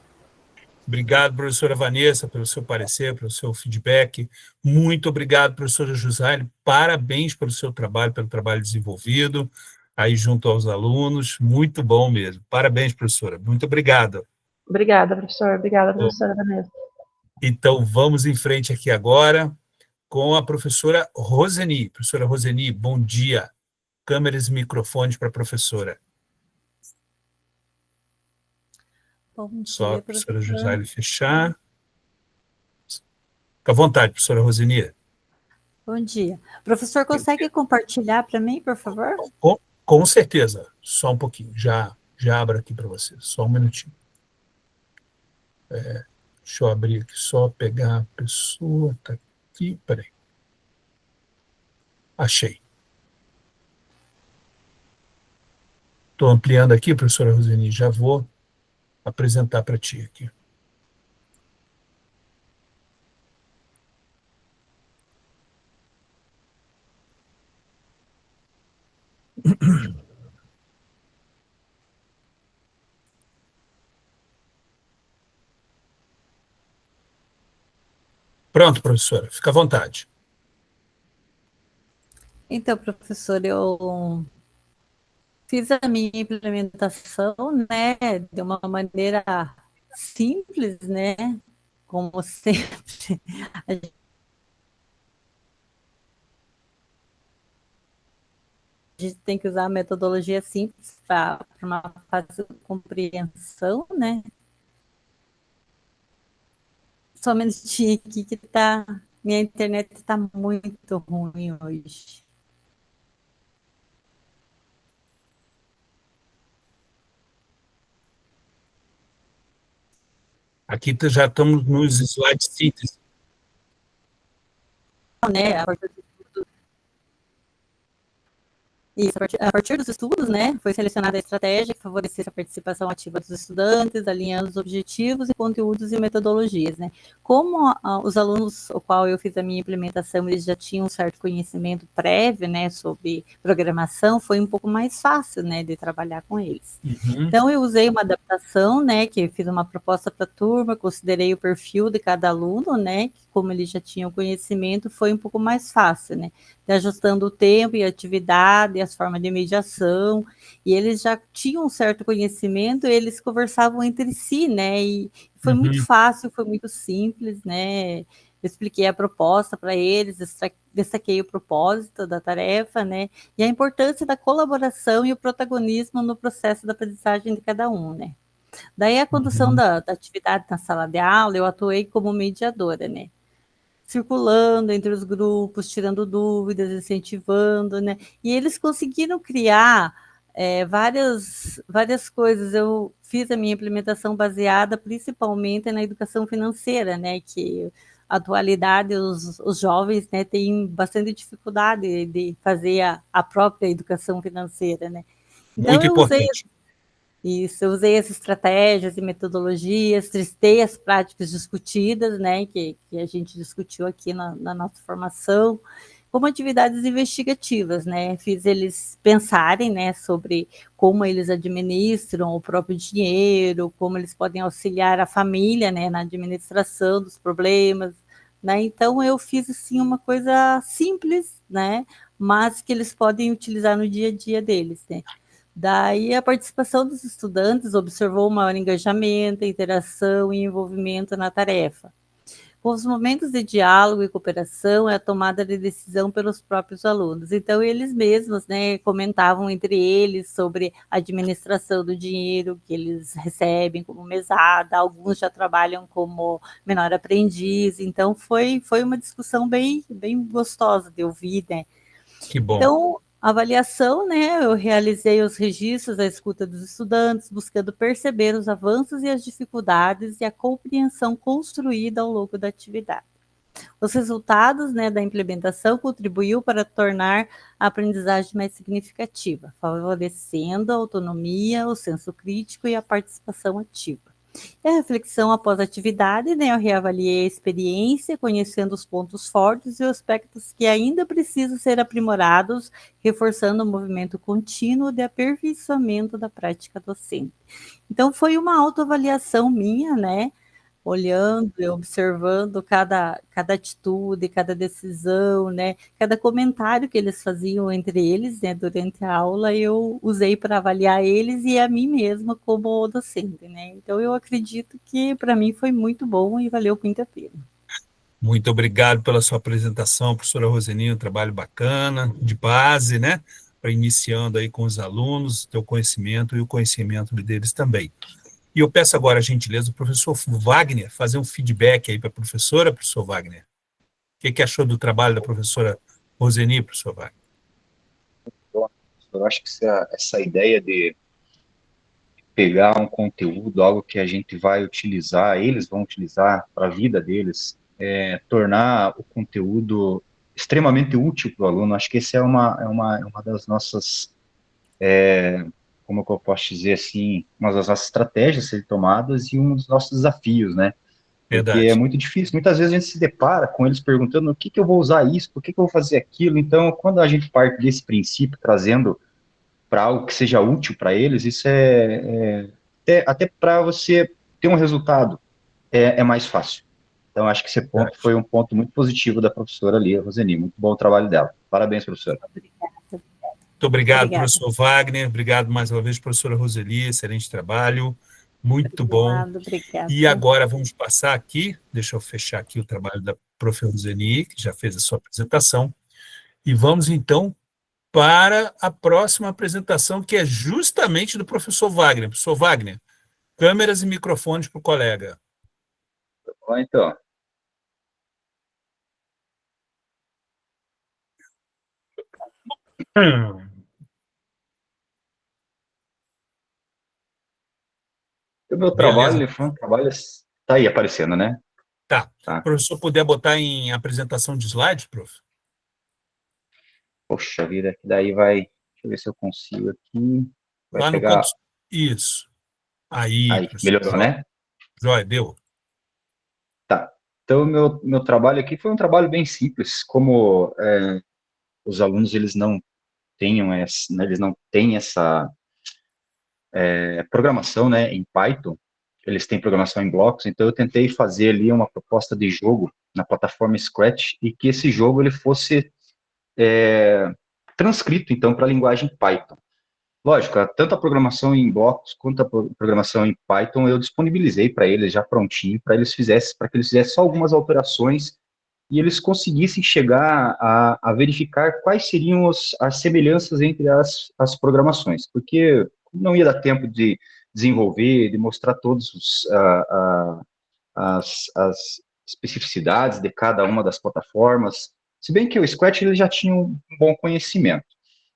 Obrigado, professora Vanessa, pelo seu parecer, pelo seu feedback. Muito obrigado, professora Josraile. Parabéns pelo seu trabalho, pelo trabalho desenvolvido aí junto aos alunos. Muito bom mesmo. Parabéns, professora. Muito obrigado. Obrigada, professor. Obrigada, professora Vanessa. Então, vamos em frente aqui agora com a professora Roseni. Professora Roseni, bom dia. Câmeras e microfones para a professora. Bom dia, só a professora Josraile fechar. Fica à vontade, professora Roseni. Bom dia. Professor, consegue compartilhar para mim, por favor? Com certeza. Só um pouquinho. Já abro aqui para você. Só um minutinho. Deixa eu abrir aqui, só pegar a pessoa. Está aqui. Peraí. Achei. Estou ampliando aqui, professora Roseni. Já vou apresentar para ti aqui. Pronto, professora. Fica à vontade. Então, professor, eu fiz a minha implementação, né, de uma maneira simples, né, como sempre. A gente tem que usar a metodologia simples para uma fácil compreensão, né. Só um minutinho aqui que minha internet está muito ruim hoje. Aqui já estamos nos slides síntese. Né? Isso, a partir dos estudos, né, foi selecionada a estratégia que favorecesse a participação ativa dos estudantes, alinhando os objetivos e conteúdos e metodologias, né. Como os alunos, o qual eu fiz a minha implementação, eles já tinham um certo conhecimento prévio, né, sobre programação, foi um pouco mais fácil, né, de trabalhar com eles. Então, eu usei uma adaptação, né, que eu fiz uma proposta para a turma, considerei o perfil de cada aluno, né, que como eles já tinham conhecimento, foi um pouco mais fácil, né, ajustando o tempo e a atividade, as formas de mediação, e eles já tinham um certo conhecimento, eles conversavam entre si, né, e foi muito fácil, foi muito simples, né, eu expliquei a proposta para eles, destaquei o propósito da tarefa, né, e a importância da colaboração e o protagonismo no processo da aprendizagem de cada um, né. Daí a condução da atividade na sala de aula, eu atuei como mediadora, né, circulando entre os grupos, tirando dúvidas, incentivando, né? E eles conseguiram criar várias coisas. Eu fiz a minha implementação baseada principalmente na educação financeira, né? Que na atualidade os jovens, né, têm bastante dificuldade de fazer a própria educação financeira, né? Então Muito importante. Eu usei as estratégias e metodologias, testei as práticas discutidas, né, que a gente discutiu aqui na nossa formação, como atividades investigativas, né, fiz eles pensarem, né, sobre como eles administram o próprio dinheiro, como eles podem auxiliar a família, né, na administração dos problemas, né, então eu fiz, assim, uma coisa simples, né, mas que eles podem utilizar no dia a dia deles, né. Daí a participação dos estudantes observou um maior engajamento, interação e envolvimento na tarefa. Com os momentos de diálogo e cooperação, é a tomada de decisão pelos próprios alunos. Então, eles mesmos, né, comentavam entre eles sobre a administração do dinheiro que eles recebem como mesada, alguns já trabalham como menor aprendiz, então foi uma discussão bem gostosa de ouvir, né. Que bom. Então, a avaliação, né, eu realizei os registros da escuta dos estudantes, buscando perceber os avanços e as dificuldades e a compreensão construída ao longo da atividade. Os resultados, né, da implementação contribuiu para tornar a aprendizagem mais significativa, favorecendo a autonomia, o senso crítico e a participação ativa. E a reflexão após a atividade, né, eu reavaliei a experiência, conhecendo os pontos fortes e os aspectos que ainda precisam ser aprimorados, reforçando o movimento contínuo de aperfeiçoamento da prática docente. Então, foi uma autoavaliação minha, né, olhando e observando cada atitude, cada decisão, né, cada comentário que eles faziam entre eles, né, durante a aula, eu usei para avaliar eles e a mim mesma como docente, né. Então eu acredito que para mim foi muito bom e valeu muito a pena. Muito obrigado pela sua apresentação, professora Roseni, um trabalho bacana, de base, né, para iniciando aí com os alunos, teu conhecimento e o conhecimento deles também. E eu peço agora a gentileza do professor Wagner fazer um feedback aí para a professora, professor Wagner. O que achou do trabalho da professora Roseni, professor Wagner? Eu acho que essa ideia de pegar um conteúdo, algo que a gente vai utilizar, eles vão utilizar para a vida deles, tornar o conteúdo extremamente útil para o aluno, acho que essa é uma das nossas... como que eu posso dizer assim, uma das nossas estratégias a serem tomadas e um dos nossos desafios, né? Verdade. Porque é muito difícil. Muitas vezes a gente se depara com eles perguntando o que eu vou usar isso, por que eu vou fazer aquilo. Então, quando a gente parte desse princípio, trazendo para algo que seja útil para eles, isso até para você ter um resultado, é mais fácil. Então, acho que esse ponto foi um ponto muito positivo da professora ali, a Roseni. Muito bom o trabalho dela. Parabéns, professora. Muito obrigado, professor Wagner. Obrigado mais uma vez, professora Roseli. Excelente trabalho. Muito bom. Obrigada. E agora vamos passar aqui, deixa eu fechar aqui o trabalho da prof. Roseli, que já fez a sua apresentação, e vamos então para a próxima apresentação, que é justamente do professor Wagner. Professor Wagner, câmeras e microfones para o colega. Bom, então. O meu trabalho foi um trabalho... Está aí aparecendo, né? Tá. Se o professor puder botar em apresentação de slide, prof. Poxa vida, que daí vai eu ver se eu consigo aqui. Vai Lá no pegar... canto. Isso. Aí, Aí, professor. melhorou, né? Joia, deu. Tá. Então, meu trabalho aqui foi um trabalho bem simples. Como os alunos eles não tenham essa, né, eles não têm essa programação, né, em Python, eles têm programação em blocos, então eu tentei fazer ali uma proposta de jogo na plataforma Scratch e que esse jogo ele fosse transcrito, então, para a linguagem Python. Lógico, tanto a programação em blocos quanto a programação em Python eu disponibilizei para eles já prontinho, para que eles fizessem só algumas alterações e eles conseguissem chegar a verificar quais seriam as semelhanças entre as programações, porque não ia dar tempo de desenvolver, de mostrar todas as especificidades de cada uma das plataformas, se bem que o Scratch ele já tinha um bom conhecimento.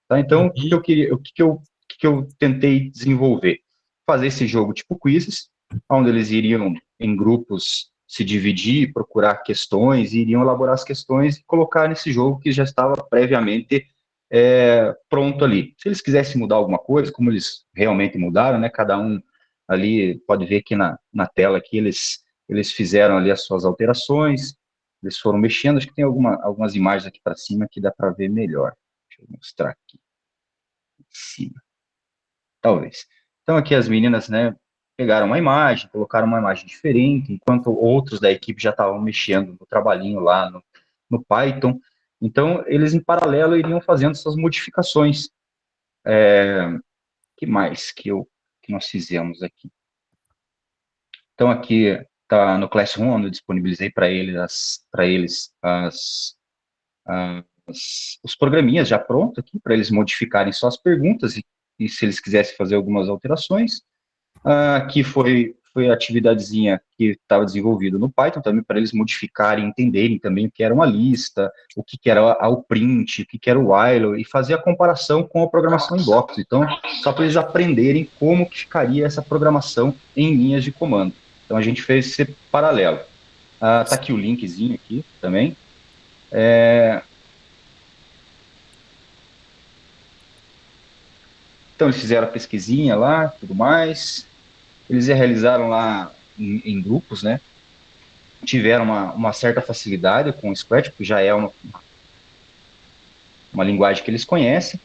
Tá? Então, o que eu tentei desenvolver? Fazer esse jogo tipo quizzes, onde eles iriam em grupos se dividir, procurar questões, e iriam elaborar as questões e colocar nesse jogo que já estava previamente pronto ali. Se eles quisessem mudar alguma coisa, como eles realmente mudaram, né, cada um ali, pode ver aqui na tela que eles fizeram ali as suas alterações, eles foram mexendo, acho que tem algumas imagens aqui para cima que dá para ver melhor. Deixa eu mostrar aqui em cima. Talvez. Então aqui as meninas, né, pegaram uma imagem, colocaram uma imagem diferente, enquanto outros da equipe já estavam mexendo no trabalhinho lá no Python. Então, eles em paralelo iriam fazendo essas modificações. Que mais que nós fizemos aqui? Então, aqui está no Classroom, onde eu disponibilizei para eles os programinhas já prontos aqui, para eles modificarem só as perguntas e se eles quisessem fazer algumas alterações. Aqui foi a atividadezinha que estava desenvolvida no Python, também para eles modificarem, entenderem também o que era uma lista, o que era o print, o que era o while, e fazer a comparação com a programação em blocos. Então, só para eles aprenderem como que ficaria essa programação em linhas de comando. Então, a gente fez esse paralelo. Tá aqui o linkzinho aqui também. Então, eles fizeram a pesquisinha lá, tudo mais. Eles realizaram lá em grupos, né? Tiveram uma certa facilidade com o Scratch, porque já é uma linguagem que eles conhecem.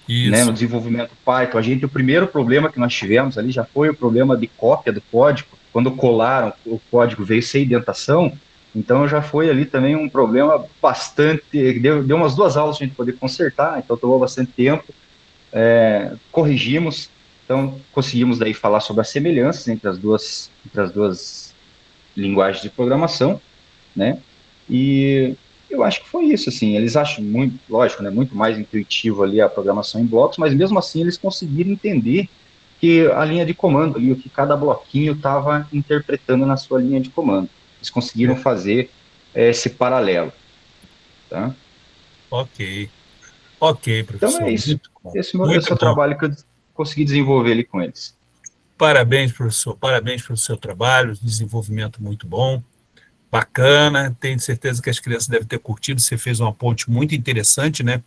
Né? No desenvolvimento Python, o primeiro problema que nós tivemos ali já foi o problema de cópia do código. Quando colaram o código, veio sem indentação. Então, já foi ali também um problema bastante... Deu umas 2 aulas para a gente poder consertar, então tomou bastante tempo. Corrigimos. Então, conseguimos daí falar sobre as semelhanças entre as duas linguagens de programação, né? E eu acho que foi isso, assim, eles acham muito, lógico, né, muito mais intuitivo ali a programação em blocos, mas mesmo assim eles conseguiram entender que a linha de comando ali, o que cada bloquinho estava interpretando na sua linha de comando. Eles conseguiram fazer esse paralelo, tá? Ok, professor. Então é isso. Esse é o bom. trabalho que eu consegui desenvolver ali com eles. Parabéns, professor. Parabéns pelo seu trabalho, desenvolvimento muito bom, bacana. Tenho certeza que as crianças devem ter curtido. Você fez uma ponte muito interessante, né,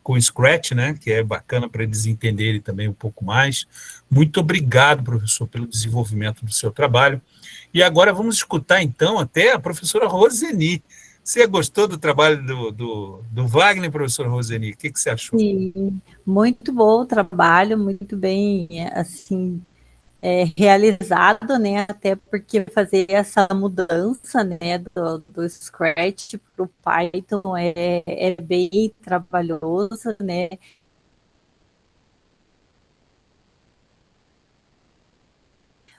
com o Scratch, né, que é bacana para eles entenderem também um pouco mais. Muito obrigado, professor, pelo desenvolvimento do seu trabalho. E agora vamos escutar, então, até a professora Roseni. Você gostou do trabalho do Wagner, professora Roseni? O que você achou? Sim, muito bom o trabalho, muito bem, assim, realizado, né, até porque fazer essa mudança, né, do Scratch para o Python é bem trabalhoso, né.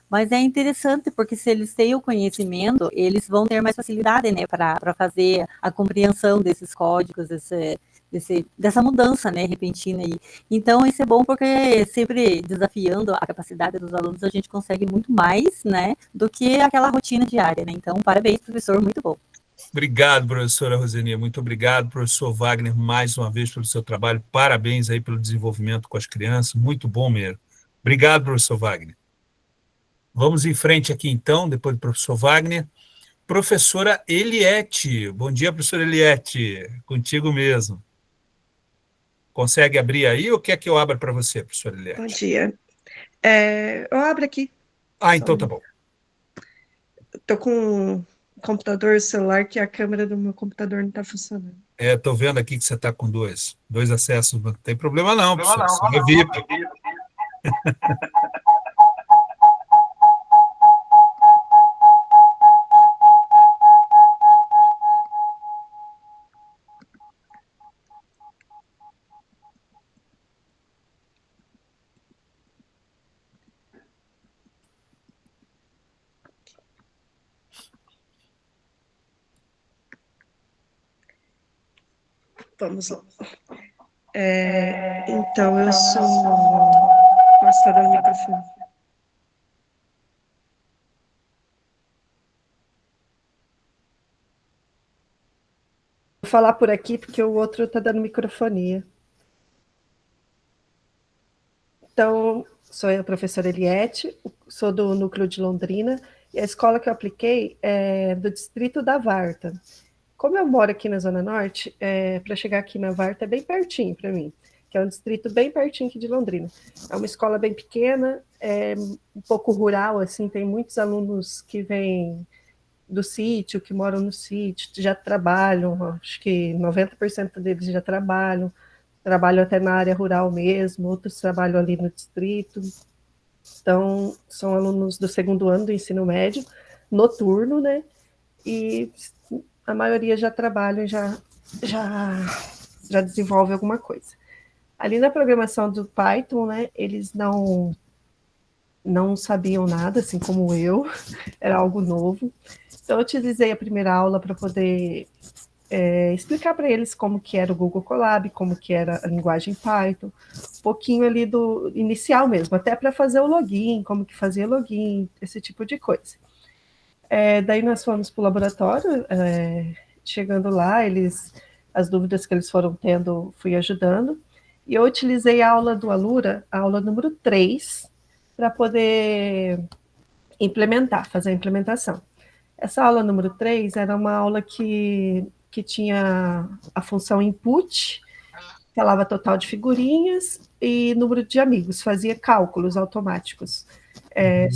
Mas é interessante, porque se eles têm o conhecimento, eles vão ter mais facilidade, né, para fazer a compreensão desses códigos, dessa mudança, né, repentina aí. Então, isso é bom porque sempre desafiando a capacidade dos alunos, a gente consegue muito mais, né, do que aquela rotina diária, né. Então, parabéns, professor, muito bom. Obrigado, professora Roseni, muito obrigado, professor Wagner, mais uma vez pelo seu trabalho, parabéns aí pelo desenvolvimento com as crianças, muito bom mesmo. Obrigado, professor Wagner. Vamos em frente aqui, então, depois do professor Wagner. Professora Eliette. Bom dia, professora Eliette. Contigo mesmo. Consegue abrir aí ou quer que eu abra para você, professora Eliette? Bom dia. Eu abro aqui. Então tá bom. Estou com um computador celular que a câmera do meu computador não está funcionando. Estou vendo aqui que você está com dois acessos, não tem problema não, professor, você é VIP. Vamos lá. Então, eu sou... Nossa, está dando microfone. Vou falar por aqui, porque o outro está dando microfonia. Então, sou a professora Eliette, sou do Núcleo de Londrina, e a escola que eu apliquei é do distrito da Varta. Como eu moro aqui na Zona Norte, para chegar aqui na Varta é bem pertinho para mim, que é um distrito bem pertinho aqui de Londrina. É uma escola bem pequena, um pouco rural, assim, tem muitos alunos que vêm do sítio, que moram no sítio, já trabalham, acho que 90% deles já trabalham até na área rural mesmo, outros trabalham ali no distrito. Então, são alunos do 2º ano do ensino médio, noturno, né? E a maioria já trabalham, já desenvolve alguma coisa. Ali na programação do Python, né, eles não sabiam nada, assim como eu, era algo novo. Então, eu utilizei a primeira aula para poder explicar para eles como que era o Google Colab, como que era a linguagem Python, um pouquinho ali do inicial mesmo, até para fazer o login, como que fazia login, esse tipo de coisa. Daí nós fomos para o laboratório, chegando lá, as dúvidas que eles foram tendo, fui ajudando, e eu utilizei a aula do Alura, a aula número 3, para poder fazer a implementação. Essa aula número 3 era uma aula que tinha a função input, falava total de figurinhas e número de amigos, fazia cálculos automáticos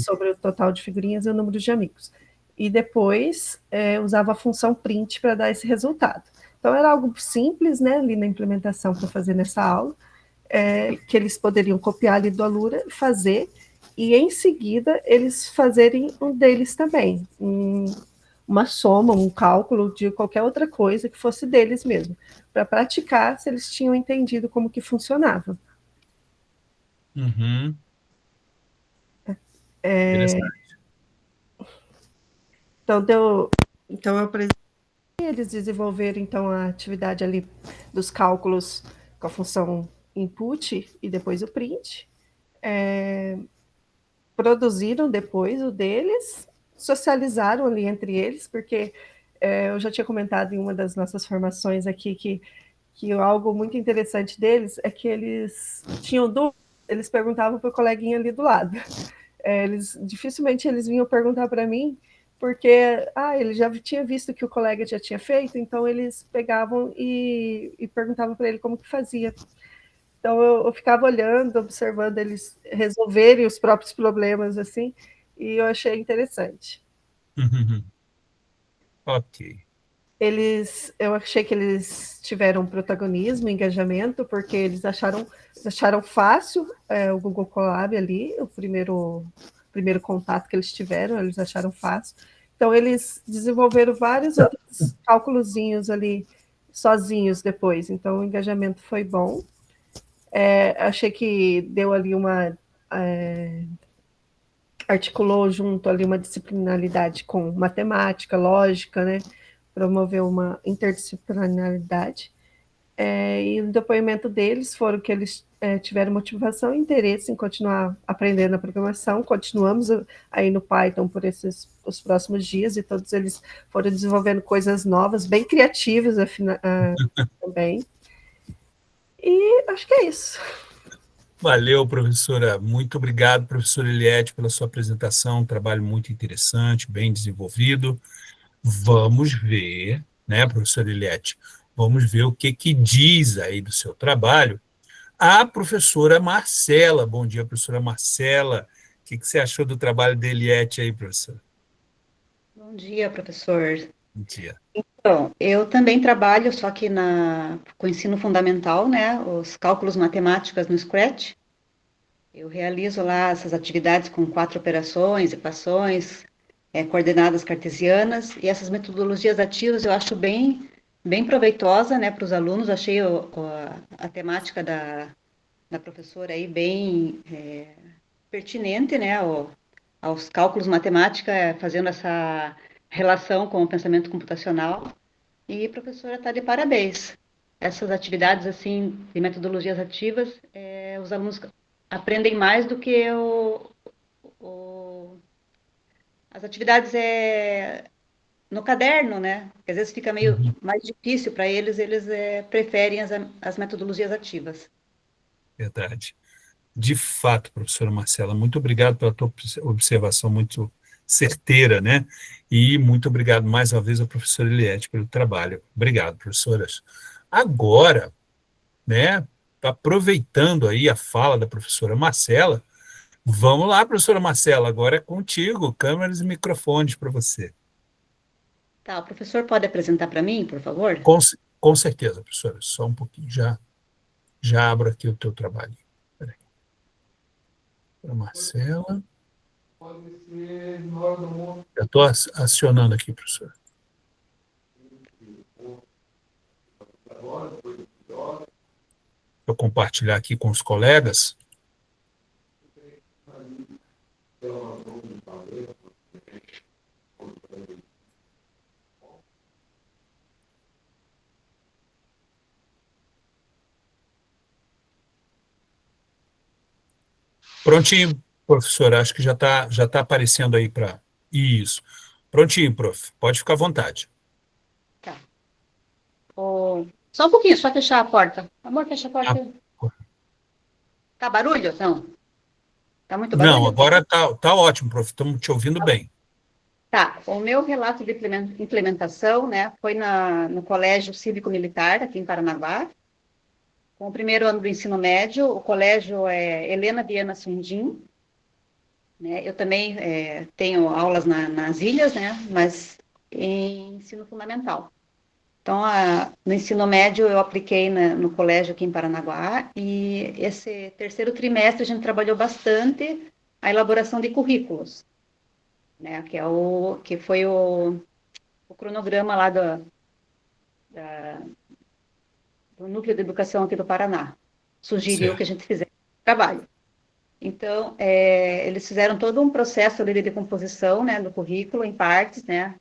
sobre o total de figurinhas e o número de amigos. E depois usava a função print para dar esse resultado. Então, era algo simples, né, ali na implementação para fazer nessa aula, que eles poderiam copiar ali do Alura, fazer, e em seguida eles fazerem um deles também, uma soma, um cálculo de qualquer outra coisa que fosse deles mesmo, para praticar se eles tinham entendido como que funcionava. Uhum. Interessante. Então eu apresentei, eles desenvolveram então a atividade ali dos cálculos com a função input e depois o print, produziram depois o deles, socializaram ali entre eles, porque eu já tinha comentado em uma das nossas formações aqui que algo muito interessante deles é que eles tinham dúvidas, eles perguntavam para o coleguinha ali do lado. Dificilmente eles vinham perguntar para mim, porque ele já tinha visto que o colega já tinha feito, então eles pegavam e perguntavam para ele como que fazia. Então, eu ficava olhando, observando eles resolverem os próprios problemas, assim, e eu achei interessante. Uhum. Ok. Eu achei que eles tiveram protagonismo, engajamento, porque eles acharam fácil o Google Colab ali, o primeiro contato que eles tiveram, eles acharam fácil. Então, eles desenvolveram vários outros cálculozinhos ali, sozinhos depois. Então, o engajamento foi bom. Achei que deu ali articulou junto ali uma disciplinaridade com matemática, lógica, né? Promoveu uma interdisciplinaridade. E o depoimento deles foram que eles tiveram motivação e interesse em continuar aprendendo a programação. Continuamos aí no Python por os próximos dias, e todos eles foram desenvolvendo coisas novas, bem criativas também. E acho que é isso. Valeu, professora. Muito obrigado, professora Eliette, pela sua apresentação. Um trabalho muito interessante, bem desenvolvido. Vamos ver, né, professora Eliette? Vamos ver o que diz aí do seu trabalho a professora Marcela. Bom dia, professora Marcela. O que você achou do trabalho da Eliette aí, professora? Bom dia, professor. Bom dia. Então, eu também trabalho, só que com ensino fundamental, né, os cálculos matemáticos no Scratch. Eu realizo lá essas atividades com 4 operações, equações, coordenadas cartesianas, e essas metodologias ativas eu acho bem proveitosa, né, para os alunos. Achei a temática da professora aí bem pertinente, né, aos cálculos matemáticos, fazendo essa relação com o pensamento computacional. E a professora está de parabéns. Essas atividades, assim, de metodologias ativas, os alunos aprendem mais do que as atividades no caderno, né? Porque às vezes fica meio mais difícil para eles, preferem as metodologias ativas. Verdade. De fato, professora Marcela, muito obrigado pela tua observação muito certeira, né? E muito obrigado mais uma vez ao professor Eliette pelo trabalho. Obrigado, professoras. Agora, né, aproveitando aí a fala da professora Marcela, vamos lá, professora Marcela, agora é contigo, câmeras e microfones para você. Tá, o professor pode apresentar para mim, por favor? Com certeza, professora, só um pouquinho, já abro aqui o teu trabalho. Espera aí. Marcela. Já estou acionando aqui, professor. Vou compartilhar aqui com os colegas. Prontinho, professor, acho que já tá aparecendo aí para... Isso. Prontinho, prof. Pode ficar à vontade. Tá. Só um pouquinho, só fechar a porta. Amor, fecha a porta. Tá barulho? Não. Tá muito barulho? Não, agora tá ótimo, prof. Estamos te ouvindo bem. Tá. O meu relato de implementação, né, foi no Colégio Cívico-Militar, aqui em Paranaguá. Com o primeiro ano do ensino médio, o colégio é Helena Viana Sundim. Né? Eu também tenho aulas nas ilhas, né? Mas em ensino fundamental. Então, no ensino médio, eu apliquei no colégio aqui em Paranaguá, e esse terceiro trimestre a gente trabalhou bastante a elaboração de currículos, né? Que foi o cronograma lá do Núcleo de Educação aqui do Paraná. Sugeriu que a gente fizesse trabalho. Então, eles fizeram todo um processo ali de composição, né, do currículo em partes, né,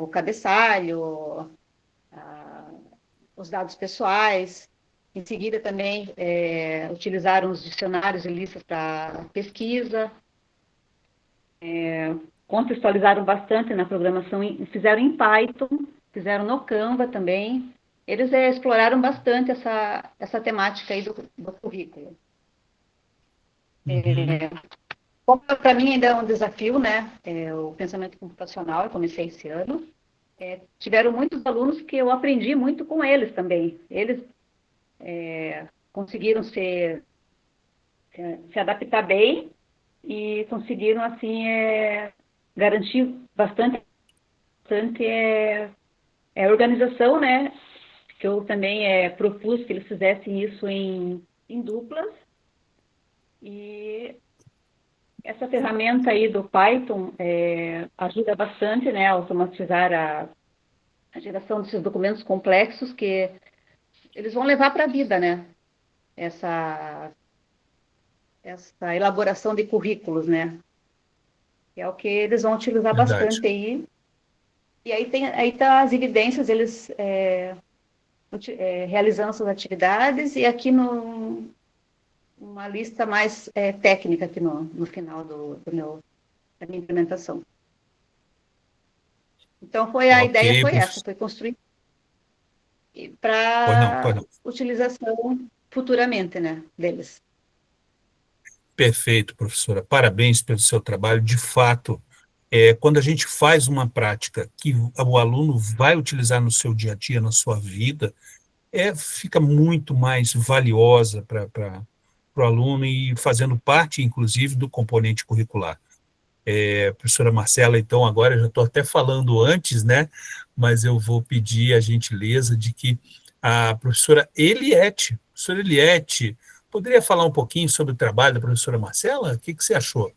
o cabeçalho, os dados pessoais. Em seguida, também utilizaram os dicionários e listas para pesquisa, contextualizaram bastante na programação, fizeram em Python, fizeram no Canva também. Eles exploraram bastante essa temática aí do currículo. Como para mim ainda é um desafio, né? O pensamento computacional, eu comecei esse ano. Tiveram muitos alunos que eu aprendi muito com eles também. Eles conseguiram se adaptar bem e conseguiram, assim, garantir bastante organização, né? Que eu também propus que eles fizessem isso em duplas. E essa ferramenta aí do Python ajuda bastante, né, a automatizar a geração desses documentos complexos que eles vão levar para a vida, né? Essa elaboração de currículos, né? É o que eles vão utilizar bastante aí. E aí tá as evidências, eles realizando suas atividades, e aqui uma lista mais técnica aqui no final da minha implementação. Então, a ideia foi essa, foi construir para utilização futuramente, né, deles. Perfeito, professora. Parabéns pelo seu trabalho. De fato, quando a gente faz uma prática que o aluno vai utilizar no seu dia a dia, na sua vida, fica muito mais valiosa para o aluno e fazendo parte, inclusive, do componente curricular. Professora Marcela, então, agora eu já estou até falando antes, né? Mas eu vou pedir a gentileza de que a professora Eliette, poderia falar um pouquinho sobre o trabalho da professora Marcela? O que você achou?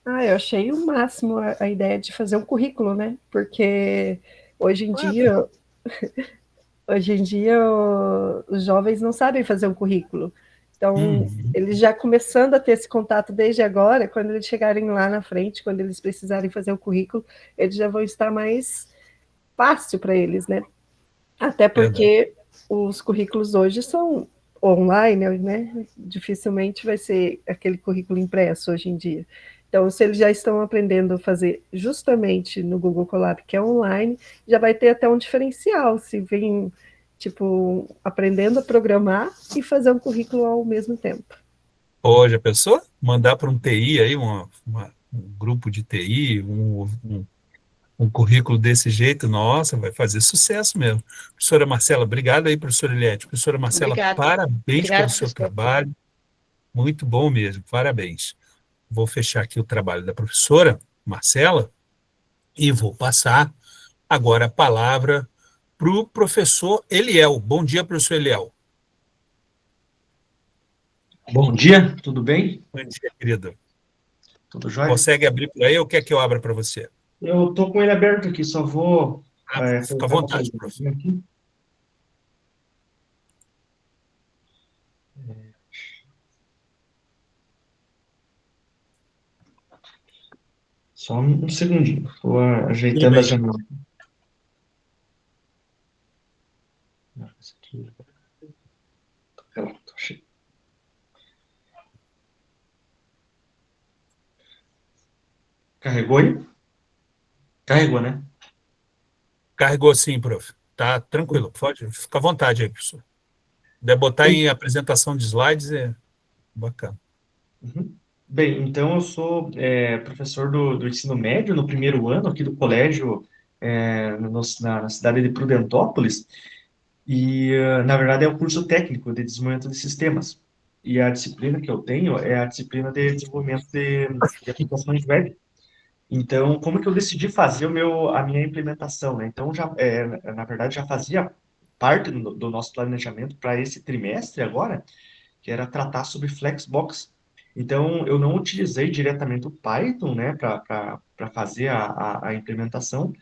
Eu achei o máximo a ideia de fazer um currículo, né? Porque hoje em dia os jovens não sabem fazer um currículo. Então, eles já começando a ter esse contato desde agora, quando eles chegarem lá na frente, quando eles precisarem fazer o currículo, eles já vão estar mais fácil para eles, né? Até porque os currículos hoje são online, né? Dificilmente vai ser aquele currículo impresso hoje em dia. Então, se eles já estão aprendendo a fazer justamente no Google Colab, que é online, já vai ter até um diferencial, se vem, aprendendo a programar e fazer um currículo ao mesmo tempo. Já pensou? Mandar para um TI aí, um grupo de TI, um currículo desse jeito, nossa, vai fazer sucesso mesmo. Professora Marcela, obrigado aí, professora Eliette. Professora Marcela, Obrigada. Parabéns pelo seu trabalho. Muito bom mesmo, parabéns. Vou fechar aqui o trabalho da professora Marcela e vou passar agora a palavra para o professor Eliel. Bom dia, professor Eliel. Bom dia, tudo bem? Bom dia, querido. Tudo jóia? Consegue abrir por aí ou quer que eu abra para você? Eu estou com ele aberto aqui, só vou... Fica à vontade, professor. Aqui. Só um segundinho, estou ajeitando a janela. Carregou aí? Carregou, né? Carregou sim, prof. Tá tranquilo, pode ficar à vontade aí, professor. Deve botar em apresentação de slides, é bacana. Bem, então eu sou professor do ensino médio no primeiro ano aqui do colégio na cidade de Prudentópolis e, na verdade, é o curso técnico de desenvolvimento de sistemas. E a disciplina que eu tenho é a disciplina de desenvolvimento de aplicações web. Então, como que eu decidi fazer a minha implementação, né? Então, na verdade, já fazia parte do nosso planejamento para esse trimestre agora, que era tratar sobre Flexbox. Então, eu não utilizei diretamente o Python, né, para fazer a implementação,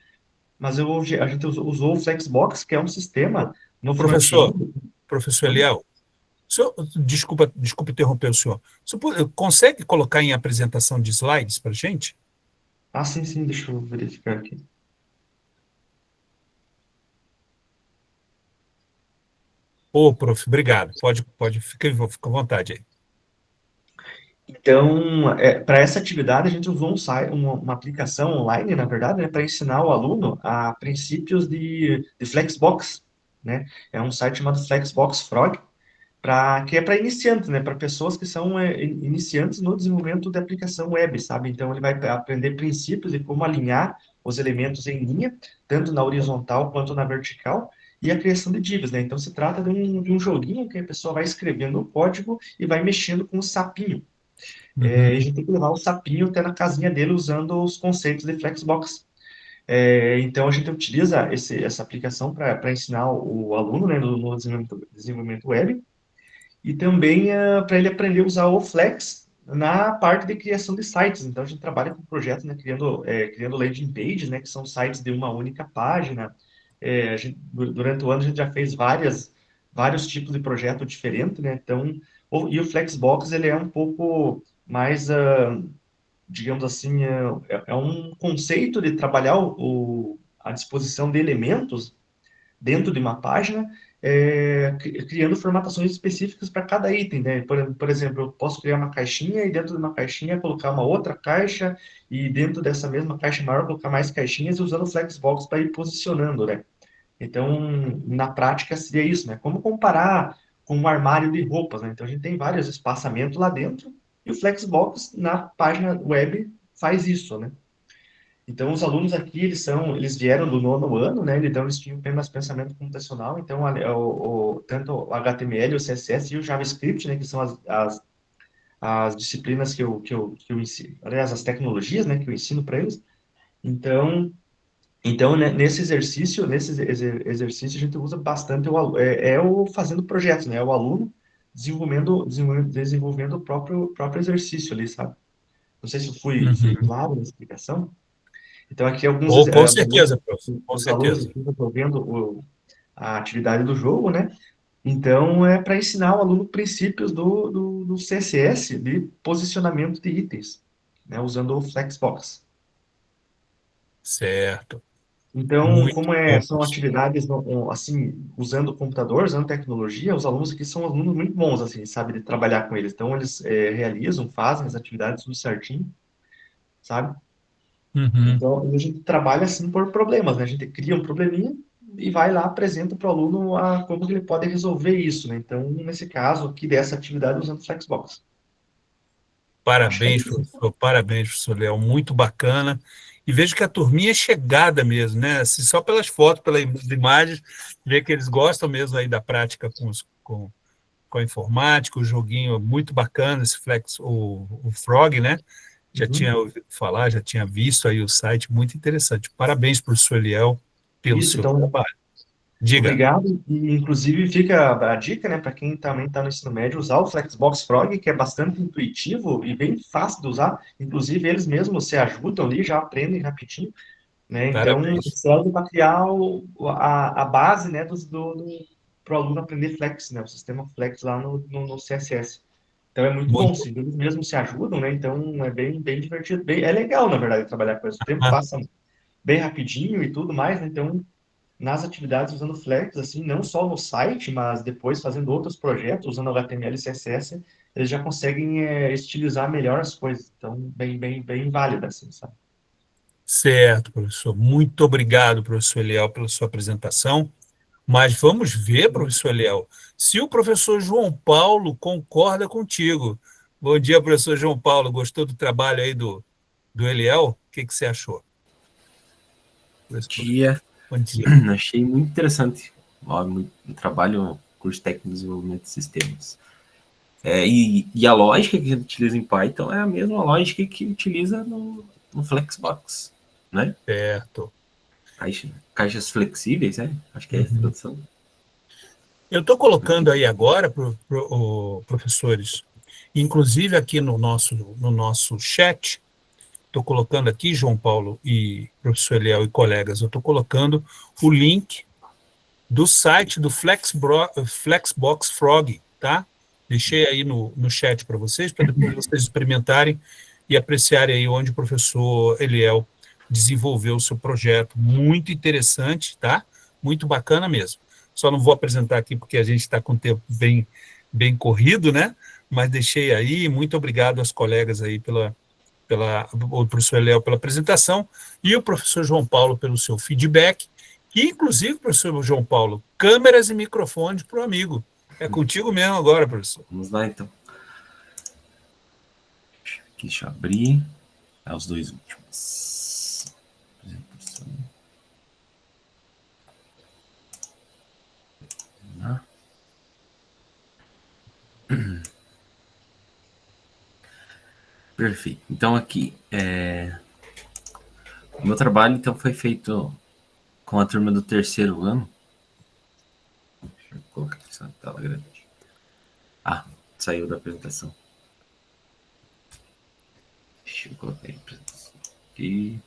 mas a gente usou o Flexbox, que é um sistema no front-end. Professor Eliel, desculpa interromper o senhor. O senhor consegue colocar em apresentação de slides para a gente? Sim, deixa eu verificar aqui. Prof, obrigado. Pode fica à vontade aí. Então, para essa atividade, a gente usou uma aplicação online, na verdade, né, para ensinar o aluno a princípios de Flexbox, né? É um site chamado Flexbox Frog, que é para iniciantes, né? Para pessoas que são iniciantes no desenvolvimento de aplicação web, sabe? Então, ele vai aprender princípios de como alinhar os elementos em linha, tanto na horizontal quanto na vertical, e a criação de divs, né? Então, se trata de um joguinho que a pessoa vai escrevendo o código e vai mexendo com o sapinho. A gente tem que levar o sapinho até na casinha dele usando os conceitos de Flexbox. Então, a gente utiliza essa aplicação para ensinar o aluno, né, no desenvolvimento web, e também para ele aprender a usar o Flex na parte de criação de sites. Então, a gente trabalha com projetos, né, criando landing pages, né, que são sites de uma única página. Durante o ano, a gente já fez vários tipos de projeto diferentes, né? Então, e o Flexbox, ele é um pouco mais, digamos assim, é um conceito de trabalhar a disposição de elementos dentro de uma página, criando formatações específicas para cada item, né? Por exemplo, eu posso criar uma caixinha e dentro de uma caixinha colocar uma outra caixa e dentro dessa mesma caixa maior colocar mais caixinhas usando o Flexbox para ir posicionando, né? Então, na prática seria isso, né? Como comparar com um armário de roupas, né? Então, a gente tem vários espaçamentos lá dentro e o Flexbox na página web faz isso, né? Então, os alunos aqui, eles vieram do 9º ano, né? Então, eles tinham apenas pensamento computacional. Então, tanto o HTML, o CSS e o JavaScript, né? Que são as disciplinas que eu ensino, aliás, as tecnologias, né? Que eu ensino para eles. Então, né, nesse exercício, a gente usa bastante o fazendo projetos, né? É o aluno desenvolvendo o próprio exercício ali, sabe? Não sei se eu fui claro na explicação. Então, aqui Oh, com certeza, professor, com os alunos certeza. aqui estão vendo a atividade do jogo, né? Então, é para ensinar o aluno princípios do CSS, de posicionamento de itens, né? Usando o Flexbox. Certo. Então, Muito como bom, são professor. atividades assim, usando o computador, usando tecnologia, os alunos aqui são alunos muito bons, assim, sabe, de trabalhar com eles. Então, eles realizam, fazem as atividades tudo certinho, sabe? Uhum. Então, a gente trabalha assim por problemas, né? A gente cria um probleminha e vai lá, apresenta para o aluno como que ele pode resolver isso, né? Então, nesse caso aqui, dessa atividade, usando o Flexbox. Acho que é isso. Parabéns, professor Léo, muito bacana. E vejo que a turminha é chegada mesmo, né? Assim, só pelas fotos, pelas imagens, vê que eles gostam mesmo aí da prática com a informática, o joguinho muito bacana, esse o Frog, né? Já Uhum. tinha ouvido falar, já tinha visto aí o site, muito interessante. Parabéns, professor Eliel, pelo Isso, seu então, trabalho. Diga. obrigado. E, inclusive, fica a dica, né, para quem também está no ensino médio, usar o Flexbox Frog, que é bastante intuitivo e bem fácil de usar. Inclusive, eles mesmos se ajudam ali, já aprendem rapidinho, né? Então, Parabéns. serve para criar a base, né, para o aluno aprender Flex, né, o sistema Flex lá no CSS. Então, é muito bom, Muito. sim, eles mesmos se ajudam, né? Então, é bem divertido. É legal, na verdade, trabalhar com isso. O tempo Ah, passa bem rapidinho e tudo mais, né? Então, nas atividades usando Flex, assim, não só no site, mas depois fazendo outros projetos, usando HTML e CSS, eles já conseguem estilizar melhor as coisas. Então, bem válida, assim, sabe? certo, professor. Muito obrigado, professor Eliel, pela sua apresentação. Mas vamos ver, professor Eliel, se o professor João Paulo concorda contigo. Bom dia, professor João Paulo. Gostou do trabalho aí do Eliel? O que você achou? Dia. Bom dia. Achei muito interessante. Ó, um trabalho, curso técnico de desenvolvimento de sistemas. E a lógica que a gente utiliza em Python é a mesma lógica que utiliza no Flexbox, né? Certo. Caixas flexíveis, né? Acho que é essa a Uhum. tradução. Eu estou colocando aí agora, professores, inclusive aqui no nosso chat, estou colocando aqui, João Paulo e professor Eliel e colegas, eu estou colocando o link do site do Flexbox Frog, tá? Deixei aí no chat para depois vocês experimentarem e apreciarem aí onde o professor Eliel desenvolveu o seu projeto. Muito interessante, tá? Muito bacana mesmo. Só não vou apresentar aqui porque a gente está com o tempo bem corrido, né? Mas deixei aí. Muito obrigado aos colegas aí o professor Eliel pela apresentação e o professor João Paulo pelo seu feedback. E, inclusive, professor João Paulo, câmeras e microfones para o amigo. É contigo mesmo agora, professor. Vamos lá, então. Aqui, deixa eu abrir. Os dois últimos. Apresentação. Perfeito. Então, aqui, o meu trabalho então, foi feito com a turma do 3º ano. Deixa eu colocar aqui essa tela grande. Saiu da apresentação. Deixa eu colocar a apresentação aqui.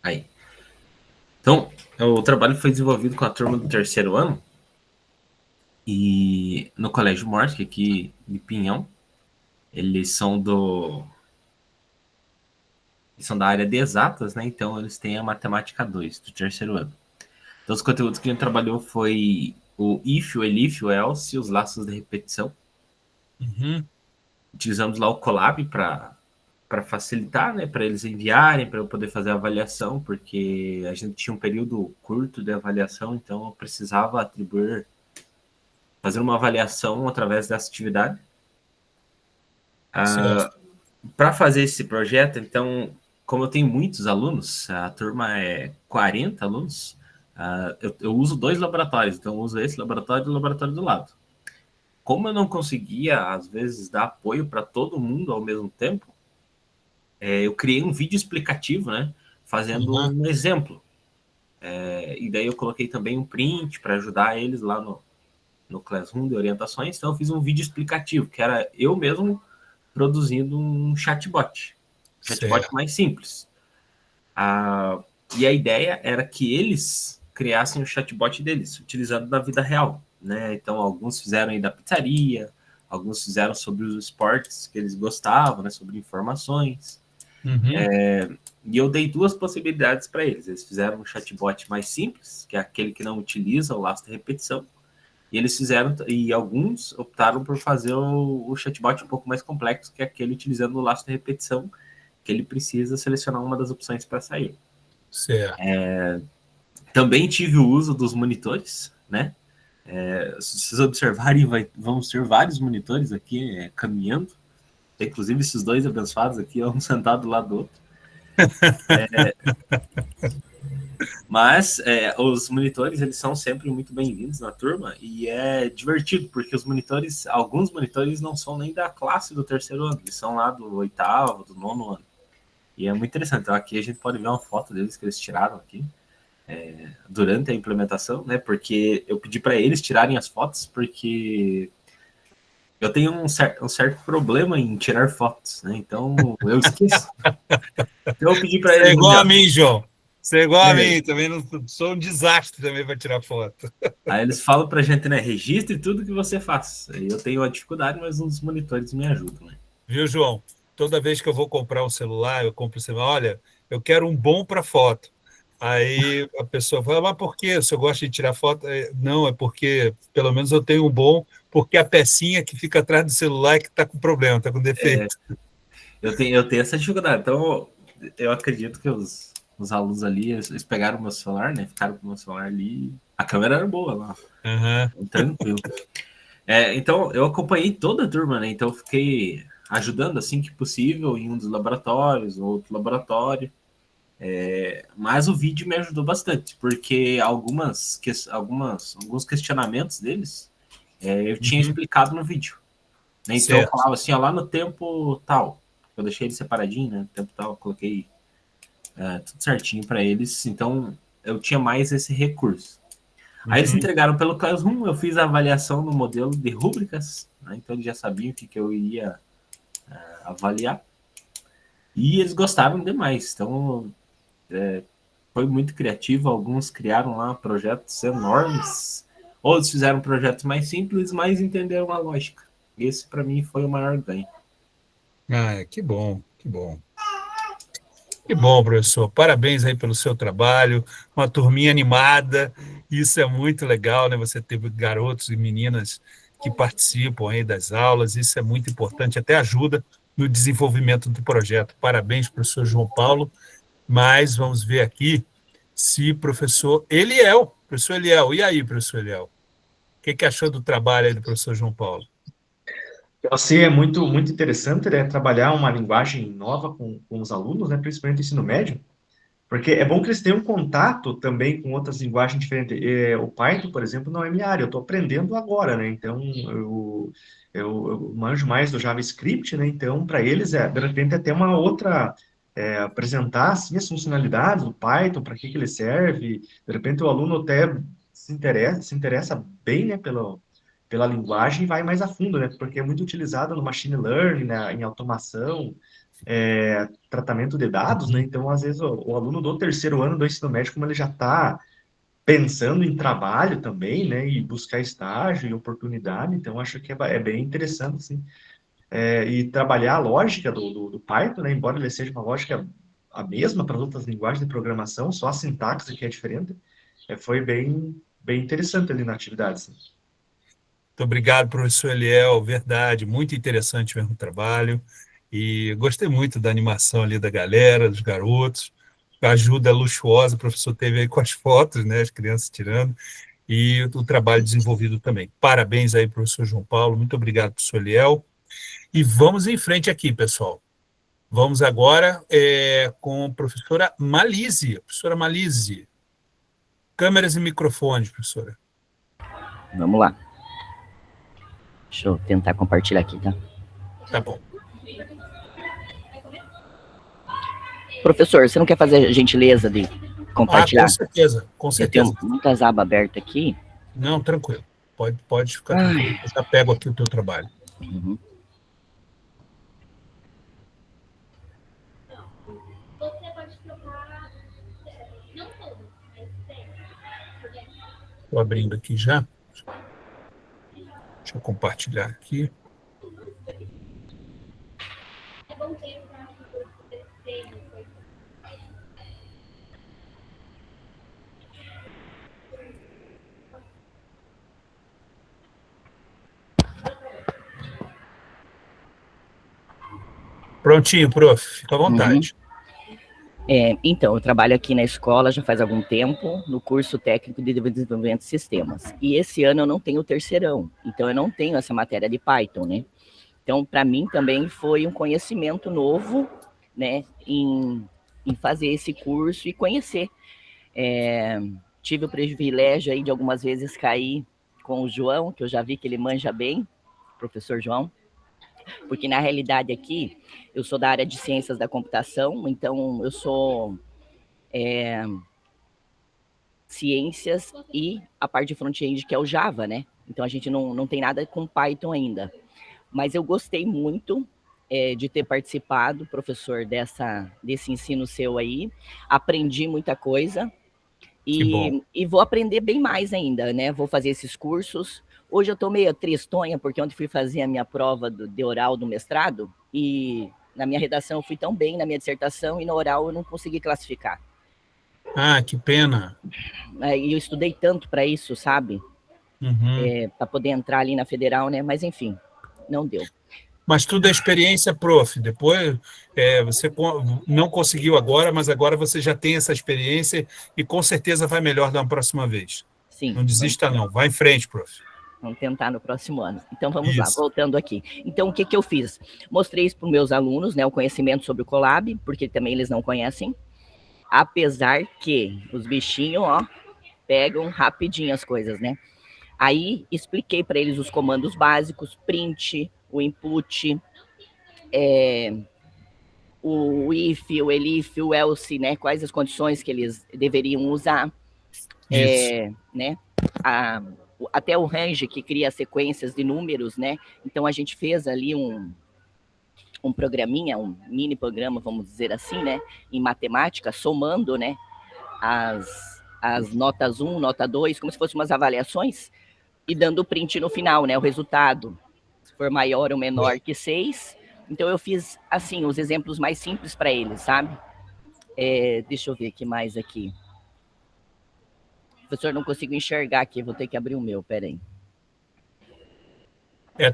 Aí. Então, o trabalho foi desenvolvido com a turma do 3º ano e no Colégio Morte, aqui de Pinhão. Eles são da área de exatas, né? Então, eles têm a matemática 2 do 3º ano. Então, os conteúdos que a gente trabalhou foi o if, o elif, o else e os laços de repetição. Uhum. Utilizamos lá o Colab para facilitar, né? Para eles enviarem, para eu poder fazer a avaliação, porque a gente tinha um período curto de avaliação, então eu precisava fazer uma avaliação através dessa atividade. Para fazer esse projeto, então, como eu tenho muitos alunos, a turma é 40 alunos, eu uso 2 laboratórios, então eu uso esse laboratório e o laboratório do lado. Como eu não conseguia, às vezes, dar apoio para todo mundo ao mesmo tempo, eu criei um vídeo explicativo, né, fazendo um exemplo. E daí eu coloquei também um print para ajudar eles lá no Classroom de orientações, então eu fiz um vídeo explicativo, que era eu mesmo produzindo um chatbot mais simples. E a ideia era que eles criassem o chatbot deles, utilizando na vida real, né? Então, alguns fizeram aí da pizzaria, alguns fizeram sobre os esportes que eles gostavam, né? Sobre informações. E eu dei 2 possibilidades para eles. Eles fizeram um chatbot mais simples, que é aquele que não utiliza o laço de repetição, e alguns optaram por fazer o chatbot um pouco mais complexo, que é aquele utilizando o laço de repetição, que ele precisa selecionar uma das opções para sair. Certo. Também tive o uso dos monitores, né? Se vocês observarem, vamos ter vários monitores aqui caminhando. Inclusive esses 2 abençoados aqui, um sentado do lado do outro. Mas os monitores, eles são sempre muito bem-vindos na turma, e é divertido, porque alguns monitores não são nem da classe do 3º ano, eles são lá do 8º, do 9º ano. E é muito interessante. Então, aqui a gente pode ver uma foto deles que eles tiraram aqui durante a implementação, né? Porque eu pedi para eles tirarem as fotos, porque eu tenho um certo problema em tirar fotos, né? Então, eu esqueço. Então, eu pedi para eles... Você é igual a mim, João. Você é igual a mim, também não sou um desastre também para tirar foto. Aí eles falam pra gente, né? Registre tudo que você faz. Aí eu tenho a dificuldade, mas os monitores me ajudam, né? Viu, João? Toda vez que eu vou comprar um celular, eu compro o celular, olha, eu quero um bom para foto. Aí a pessoa fala, mas por quê? O senhor gosta de tirar foto? Não, é porque pelo menos eu tenho um bom, porque a pecinha que fica atrás do celular é que está com problema, está com defeito. Eu tenho essa dificuldade. Então, eu acredito que os alunos ali, eles pegaram o meu celular, né? Ficaram com o meu celular ali. A câmera era boa lá. Tranquilo. Então, eu acompanhei toda a turma, né? Então, eu fiquei ajudando assim que possível em um dos laboratórios, outro laboratório. Mas o vídeo me ajudou bastante, porque alguns questionamentos deles eu tinha explicado no vídeo. Né? Então, eu falava assim, ó, lá no tempo tal, eu deixei ele separadinho, né? No tempo tal, eu coloquei tudo certinho para eles, então eu tinha mais esse recurso. Aí eles entregaram pelo Classroom, eu fiz a avaliação no modelo de rúbricas, né? Então eles já sabiam o que eu ia avaliar, e eles gostaram demais, então foi muito criativo. Alguns criaram lá projetos enormes, outros fizeram projetos mais simples, mas entenderam a lógica. Esse para mim foi o maior ganho. Que bom, que bom. Que bom, professor. Parabéns aí pelo seu trabalho, uma turminha animada. Isso é muito legal, né? Você ter garotos e meninas que participam aí das aulas, isso é muito importante, até ajuda no desenvolvimento do projeto. Parabéns, professor João Paulo. Mas vamos ver aqui se professor Eliel, e aí, professor Eliel? O que achou do trabalho aí do professor João Paulo? Eu sei, é muito, muito interessante, né, trabalhar uma linguagem nova com os alunos, né, principalmente no ensino médio, porque é bom que eles tenham contato também com outras linguagens diferentes. O Python, por exemplo, não é minha área, eu estou aprendendo agora, né? Então, eu manjo mais do JavaScript, né? Então, para eles, de repente, até uma outra... apresentar, assim, as funcionalidades do Python, para que ele serve. De repente, o aluno até se interessa bem, né, pela linguagem e vai mais a fundo, né? Porque é muito utilizado no machine learning, né, em automação, tratamento de dados, né? Então, às vezes, o aluno do 3º ano do ensino médio, como ele já está pensando em trabalho também, né? E buscar estágio e oportunidade, então, acho que é bem interessante, assim. E trabalhar a lógica do Python, né? Embora ele seja uma lógica a mesma para as outras linguagens de programação, só a sintaxe que é diferente, foi bem, bem interessante ali na atividade, assim. Muito obrigado, professor Eliel, verdade, muito interessante mesmo o trabalho, e gostei muito da animação ali da galera, dos garotos, a ajuda luxuosa, o professor teve aí com as fotos, né, as crianças tirando, e o trabalho desenvolvido também. Parabéns aí, professor João Paulo, muito obrigado, professor Eliel, e vamos em frente aqui, pessoal. Vamos agora com a professora Malise. Professora Malise, câmeras e microfones, professora. Vamos lá. Deixa eu tentar compartilhar aqui, tá? Tá bom. Professor, você não quer fazer a gentileza de compartilhar? Com certeza, com certeza. Eu tenho muitas abas abertas aqui. Não, tranquilo. Pode ficar tranquilo. Eu já pego aqui o teu trabalho. Uhum. Estou abrindo aqui já. Deixa eu compartilhar aqui. Prontinho, prof. Fica à vontade. Então, eu trabalho aqui na escola já faz algum tempo, no curso técnico de desenvolvimento de sistemas. E esse ano eu não tenho o terceirão, então eu não tenho essa matéria de Python, né? Então, para mim também foi um conhecimento novo, né, em fazer esse curso e conhecer. Tive o privilégio aí de algumas vezes cair com o João, que eu já vi que ele manja bem, professor João, porque na realidade aqui eu sou da área de ciências da computação, então eu sou ciências e a parte de front-end que é o Java, né? Então a gente não tem nada com Python ainda. Mas eu gostei muito de ter participado, professor, desse ensino seu aí. Aprendi muita coisa e vou aprender bem mais ainda, né? Vou fazer esses cursos. Hoje eu estou meio tristonha, porque ontem fui fazer a minha prova de oral do mestrado e na minha redação eu fui tão bem, na minha dissertação, e no oral eu não consegui classificar. Ah, que pena. E eu estudei tanto para isso, sabe? Para poder entrar ali na federal, né? Mas enfim, não deu. Mas tudo é experiência, prof. Depois, você não conseguiu agora, mas agora você já tem essa experiência e com certeza vai melhor da próxima vez. Sim. Não desista, não. Vai em frente, prof. Vamos tentar no próximo ano. Então, vamos lá, voltando aqui. Então, o que eu fiz? Mostrei isso para os meus alunos, né, o conhecimento sobre o Colab, porque também eles não conhecem, apesar que os bichinhos, pegam rapidinho as coisas, né? Aí, expliquei para eles os comandos básicos, print, o input, o if, o elif, o else, né? Quais as condições que eles deveriam usar, né? Até o range que cria sequências de números, né? Então a gente fez ali um programinha, um mini programa, vamos dizer assim, né? Em matemática, somando, né? As notas 1, nota 2, como se fossem umas avaliações, e dando o print no final, né? O resultado, se for maior ou menor que 6. Então eu fiz, assim, os exemplos mais simples para eles, sabe? Deixa eu ver o que mais aqui. Professor, não consigo enxergar aqui, vou ter que abrir o meu, peraí.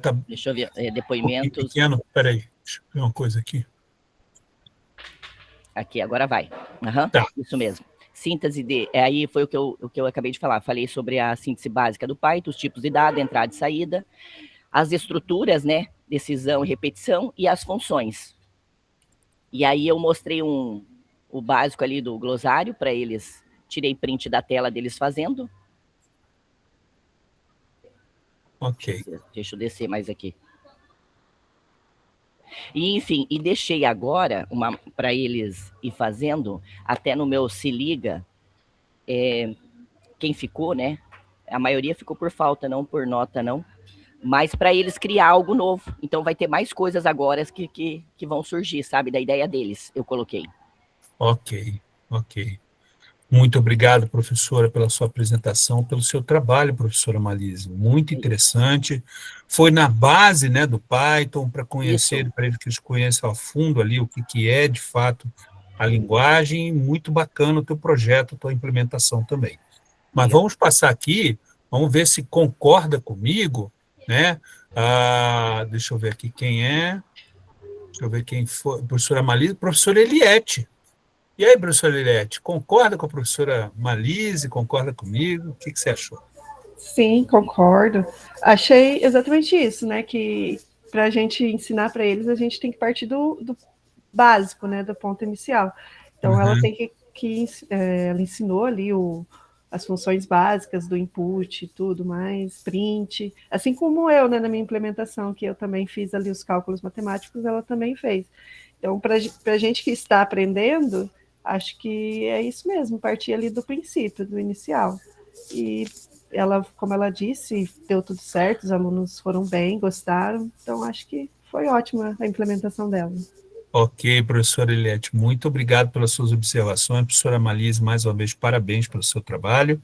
Tá Deixa eu ver, depoimentos. Pequeno, peraí, deixa eu ver uma coisa aqui. Aqui, agora vai. Tá. Isso mesmo. Síntese aí foi o que eu acabei de falar. Falei sobre a síntese básica do Python, os tipos de dado, entrada e saída, as estruturas, né, decisão e repetição, e as funções. E aí eu mostrei o básico ali do glossário para eles. Tirei print da tela deles fazendo. Ok. Deixa eu descer mais aqui. E, enfim, deixei agora para eles ir fazendo, até no meu Se Liga, quem ficou, né? A maioria ficou por falta, não por nota, não. Mas para eles criar algo novo. Então vai ter mais coisas agora que vão surgir, sabe? Da ideia deles, eu coloquei. Ok. Muito obrigado, professora, pela sua apresentação, pelo seu trabalho, professora Malise. Muito interessante. Foi na base, né, do Python, para conhecer, para que eles conheçam a fundo ali o que é, de fato, a linguagem. Muito bacana o teu projeto, a tua implementação também. Mas vamos passar aqui, vamos ver se concorda comigo, né? Deixa eu ver aqui quem é. Deixa eu ver quem foi. Professora Malise, professora Eliette. E aí, professora Eliette, concorda com a professora Malise? Concorda comigo? O que você achou? Sim, concordo. Achei exatamente isso, né? Que para a gente ensinar para eles, a gente tem que partir do básico, né, do ponto inicial. Então, ela Uhum. tem ela ensinou ali as funções básicas do input e tudo mais, print, assim como eu, né, na minha implementação, que eu também fiz ali os cálculos matemáticos, ela também fez. Então, para a gente que está aprendendo, acho que é isso mesmo, partir ali do princípio, do inicial. E ela, como ela disse, deu tudo certo, os alunos foram bem, gostaram, então acho que foi ótima a implementação dela. Ok, professora Eliette, muito obrigado pelas suas observações. Professora Malise, mais uma vez, parabéns pelo seu trabalho.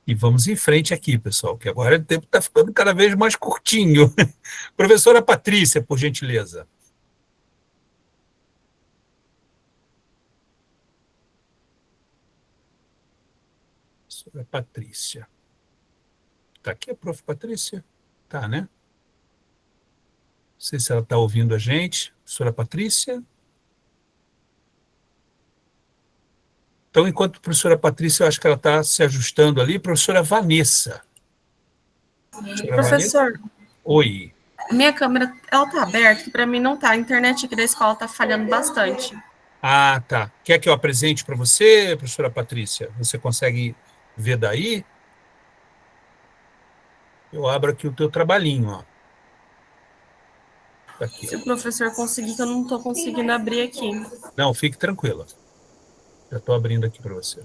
E vamos em frente aqui, pessoal, que agora o tempo está ficando cada vez mais curtinho. Professora Patrícia, por gentileza. Professora Patrícia. Está aqui a prof. Patrícia? Tá, né? Não sei se ela está ouvindo a gente. Professora Patrícia? Então, enquanto a professora Patrícia, eu acho que ela está se ajustando ali. Professora Vanessa. Professora Vanessa? Professor, Oi. minha câmera, ela tá aberta, que para mim não tá. A internet aqui da escola tá falhando bastante. Ah, tá. Quer que eu apresente para você, professora Patrícia? Você consegue ver daí? Eu abro aqui o teu trabalhinho, ó. Tá aqui, Se ó. o professor conseguir, que eu não tô conseguindo abrir aqui. Não, fique tranquila. Já estou abrindo aqui para você.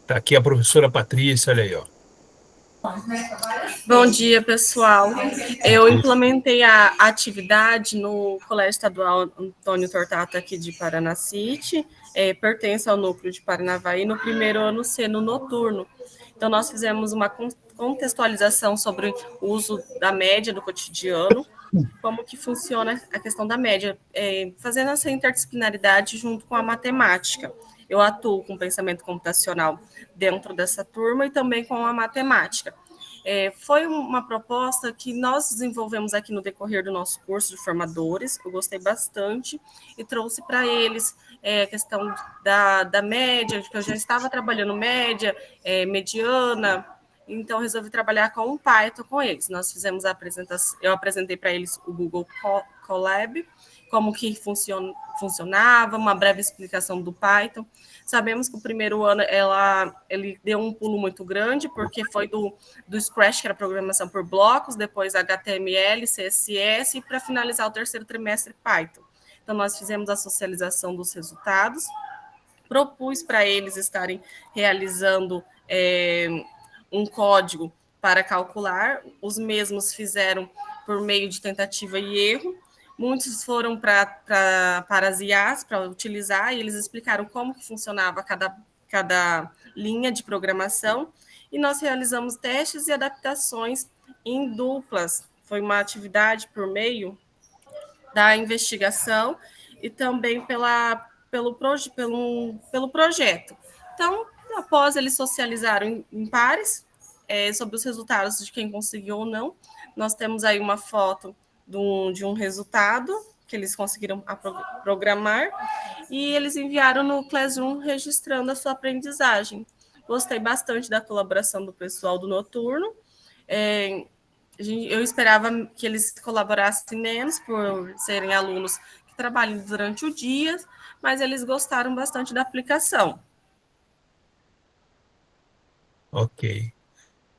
Tá aqui a professora Patrícia, olha aí, ó. Bom dia, pessoal. Eu implementei a atividade no Colégio Estadual Antônio Tortato aqui de Paranacite, pertence ao núcleo de Paranavaí, no primeiro ano sendo noturno. Então, nós fizemos uma contextualização sobre o uso da média no cotidiano, como que funciona a questão da média, fazendo essa interdisciplinaridade junto com a matemática. Eu atuo com pensamento computacional dentro dessa turma e também com a matemática. Foi uma proposta que nós desenvolvemos aqui no decorrer do nosso curso de formadores, eu gostei bastante, e trouxe para eles a questão da média, que eu já estava trabalhando média, mediana, então resolvi trabalhar com o Python com eles. Nós fizemos a apresentação, eu apresentei para eles o Google Colab, como que funcionava, uma breve explicação do Python. Sabemos que o primeiro ano ele deu um pulo muito grande, porque foi do Scratch, que era programação por blocos, depois HTML, CSS, e para finalizar o terceiro trimestre, Python. Então, nós fizemos a socialização dos resultados, propus para eles estarem realizando um código para calcular, os mesmos fizeram por meio de tentativa e erro, muitos foram para as IAs para utilizar, e eles explicaram como que funcionava cada linha de programação, e nós realizamos testes e adaptações em duplas. Foi uma atividade por meio da investigação e também pelo projeto. Então, após eles socializaram em pares sobre os resultados de quem conseguiu ou não, nós temos aí uma foto de um resultado que eles conseguiram programar, e eles enviaram no Classroom registrando a sua aprendizagem. Gostei bastante da colaboração do pessoal do noturno. Eu esperava que eles colaborassem menos, por serem alunos que trabalham durante o dia, mas eles gostaram bastante da aplicação. Ok.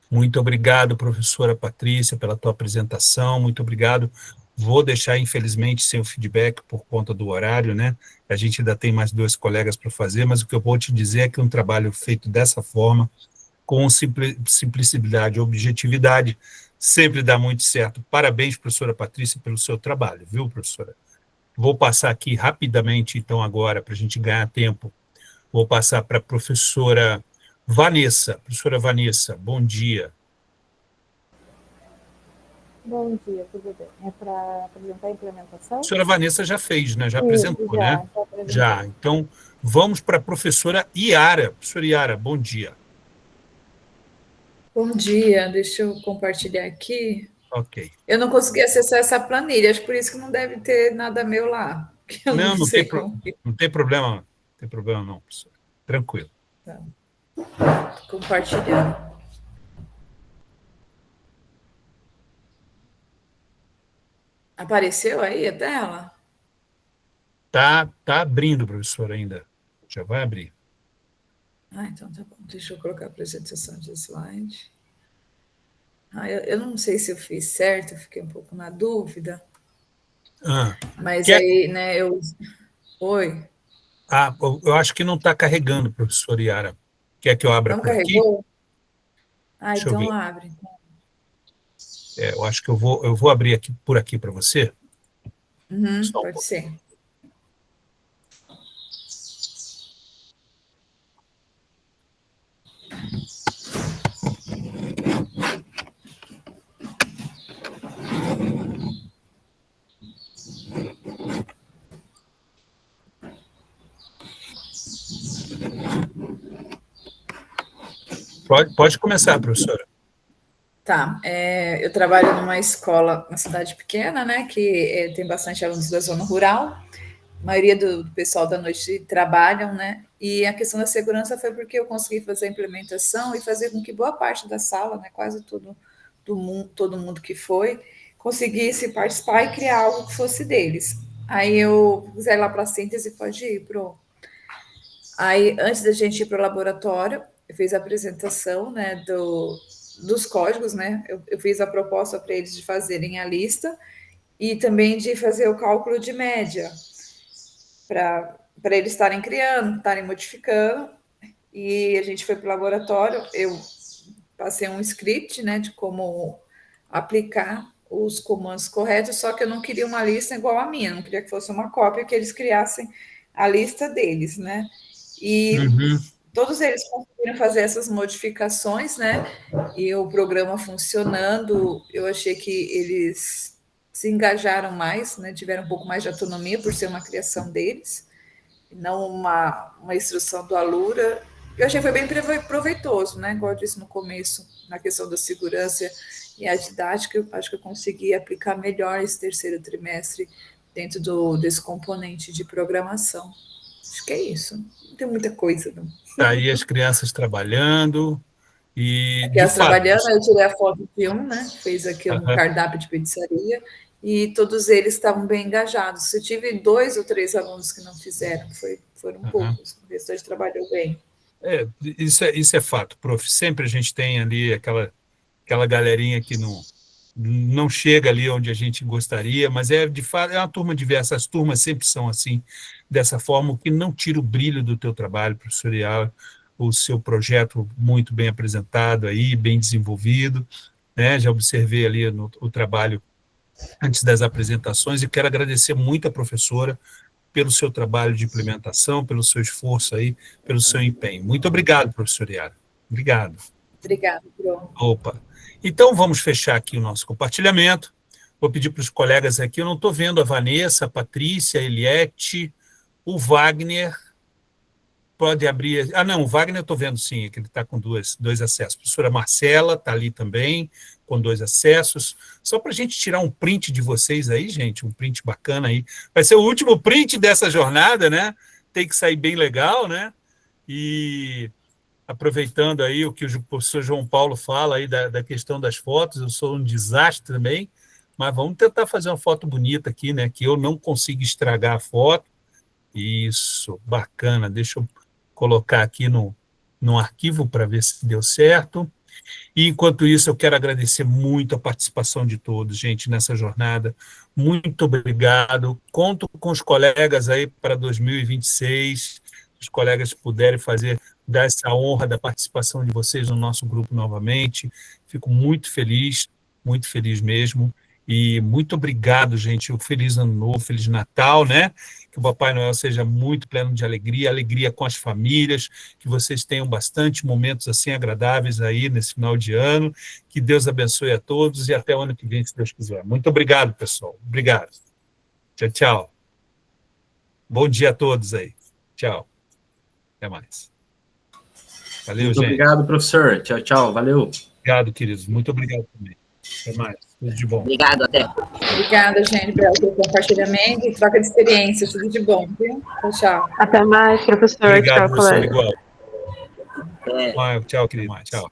Muito obrigado, professora Patrícia, pela tua apresentação. Muito obrigado. Vou deixar, infelizmente, sem o feedback por conta do horário, né? A gente ainda tem mais 2 colegas para fazer, mas o que eu vou te dizer é que um trabalho feito dessa forma, com simplicidade e objetividade, sempre dá muito certo. Parabéns, professora Patrícia, pelo seu trabalho, viu, professora? Vou passar aqui rapidamente, então, agora, para a gente ganhar tempo. Vou passar para a professora Vanessa. Professora Vanessa, bom dia. Bom dia, tudo bem? É para apresentar a implementação? A professora Vanessa já fez, né? Já apresentou, né? Já apresentei. Já. Então, vamos para a professora Iara. Professora Iara, bom dia. Bom dia, deixa eu compartilhar aqui. Ok. Eu não consegui acessar essa planilha, acho por isso que não deve ter nada meu lá. Eu Não, não sei como. não tem problema, não tem problema não, professor. Tranquilo. Tá. Compartilhando. Apareceu aí a tela? Tá abrindo, professor, ainda. Já vai abrir. Então tá bom. Deixa eu colocar a apresentação de slide. Eu não sei se eu fiz certo, eu fiquei um pouco na dúvida. Mas aí, né, Oi? Eu acho que não está carregando, professor Yara. Quer que eu abra Não por carregou? aqui? Deixa eu Então ver. abre. Eu acho que eu vou abrir aqui por aqui para você. Pode ser. Pode começar, professora. Tá, eu trabalho numa escola, uma cidade pequena, né, que tem bastante alunos da zona rural, a maioria do pessoal da noite trabalham, né, e a questão da segurança foi porque eu consegui fazer a implementação e fazer com que boa parte da sala, né, quase todo mundo que foi, conseguisse participar e criar algo que fosse deles. Aí eu quiser ir lá para a síntese, pode ir, Pro. Aí, antes da gente ir para o laboratório, eu fiz a apresentação, né, dos códigos, né? Eu fiz a proposta para eles de fazerem a lista e também de fazer o cálculo de média para eles estarem criando, estarem modificando. E a gente foi para o laboratório, eu passei um script, né, de como aplicar os comandos corretos, só que eu não queria uma lista igual a minha, não queria que fosse uma cópia, que eles criassem a lista deles, né? E todos eles conseguiram fazer essas modificações, né? E o programa funcionando, eu achei que eles se engajaram mais, né? Tiveram um pouco mais de autonomia por ser uma criação deles, não uma instrução do Alura. Eu achei que foi bem proveitoso, né? Igual eu disse no começo, na questão da segurança e a didática, eu acho que eu consegui aplicar melhor esse terceiro trimestre dentro desse componente de programação. Acho que é isso. Não tem muita coisa, não. Tá aí as crianças trabalhando e, de fato... trabalhando, eu tirei a foto de né? Fez aqui um cardápio de pizzaria e todos eles estavam bem engajados. Eu tive 2 ou 3 alunos que não fizeram, foram poucos. O restante trabalhou bem. Isso é fato, prof. Sempre a gente tem ali aquela galerinha que não chega ali onde a gente gostaria, mas de fato é uma turma diversa. As turmas sempre são assim, dessa forma, o que não tira o brilho do teu trabalho, professor Yara, o seu projeto muito bem apresentado aí, bem desenvolvido, né? Já observei ali o trabalho antes das apresentações e quero agradecer muito a professora pelo seu trabalho de implementação, pelo seu esforço aí, pelo seu empenho. Muito obrigado, professor Yara. Obrigado. Obrigada, Bruno. Opa. Então, vamos fechar aqui o nosso compartilhamento. Vou pedir para os colegas aqui, eu não estou vendo a Vanessa, a Patrícia, a Eliette, o Wagner. Pode abrir... não, o Wagner eu estou vendo sim, que ele está com dois acessos. A professora Marcela está ali também, com 2 acessos. Só para a gente tirar um print de vocês aí, gente, um print bacana aí. Vai ser o último print dessa jornada, né? Tem que sair bem legal, né? E... aproveitando aí o que o professor João Paulo fala aí da questão das fotos, eu sou um desastre também, mas vamos tentar fazer uma foto bonita aqui, né? Que eu não consigo estragar a foto. Isso, bacana. Deixa eu colocar aqui no arquivo para ver se deu certo. E, enquanto isso, eu quero agradecer muito a participação de todos, gente, nessa jornada. Muito obrigado. Conto com os colegas aí para 2026. Os colegas puderem dar essa honra da participação de vocês no nosso grupo novamente. Fico muito feliz mesmo. E muito obrigado, gente. Um feliz Ano Novo, Feliz Natal, né? Que o Papai Noel seja muito pleno de alegria com as famílias, que vocês tenham bastante momentos assim agradáveis aí nesse final de ano. Que Deus abençoe a todos e até o ano que vem, se Deus quiser. Muito obrigado, pessoal. Obrigado. Tchau, tchau. Bom dia a todos aí. Tchau. Até mais. Valeu, muito gente. Obrigado, professor. Tchau, tchau. Valeu. Obrigado, queridos. Muito obrigado também. Até mais. Tudo de bom. Obrigado, até. Obrigada, gente, pelo compartilhamento e troca de experiência. Tudo de bom, viu? Tchau. Até mais, professor. Obrigado, Tchau, professor. colega. Igual. Tchau, querido. Tchau.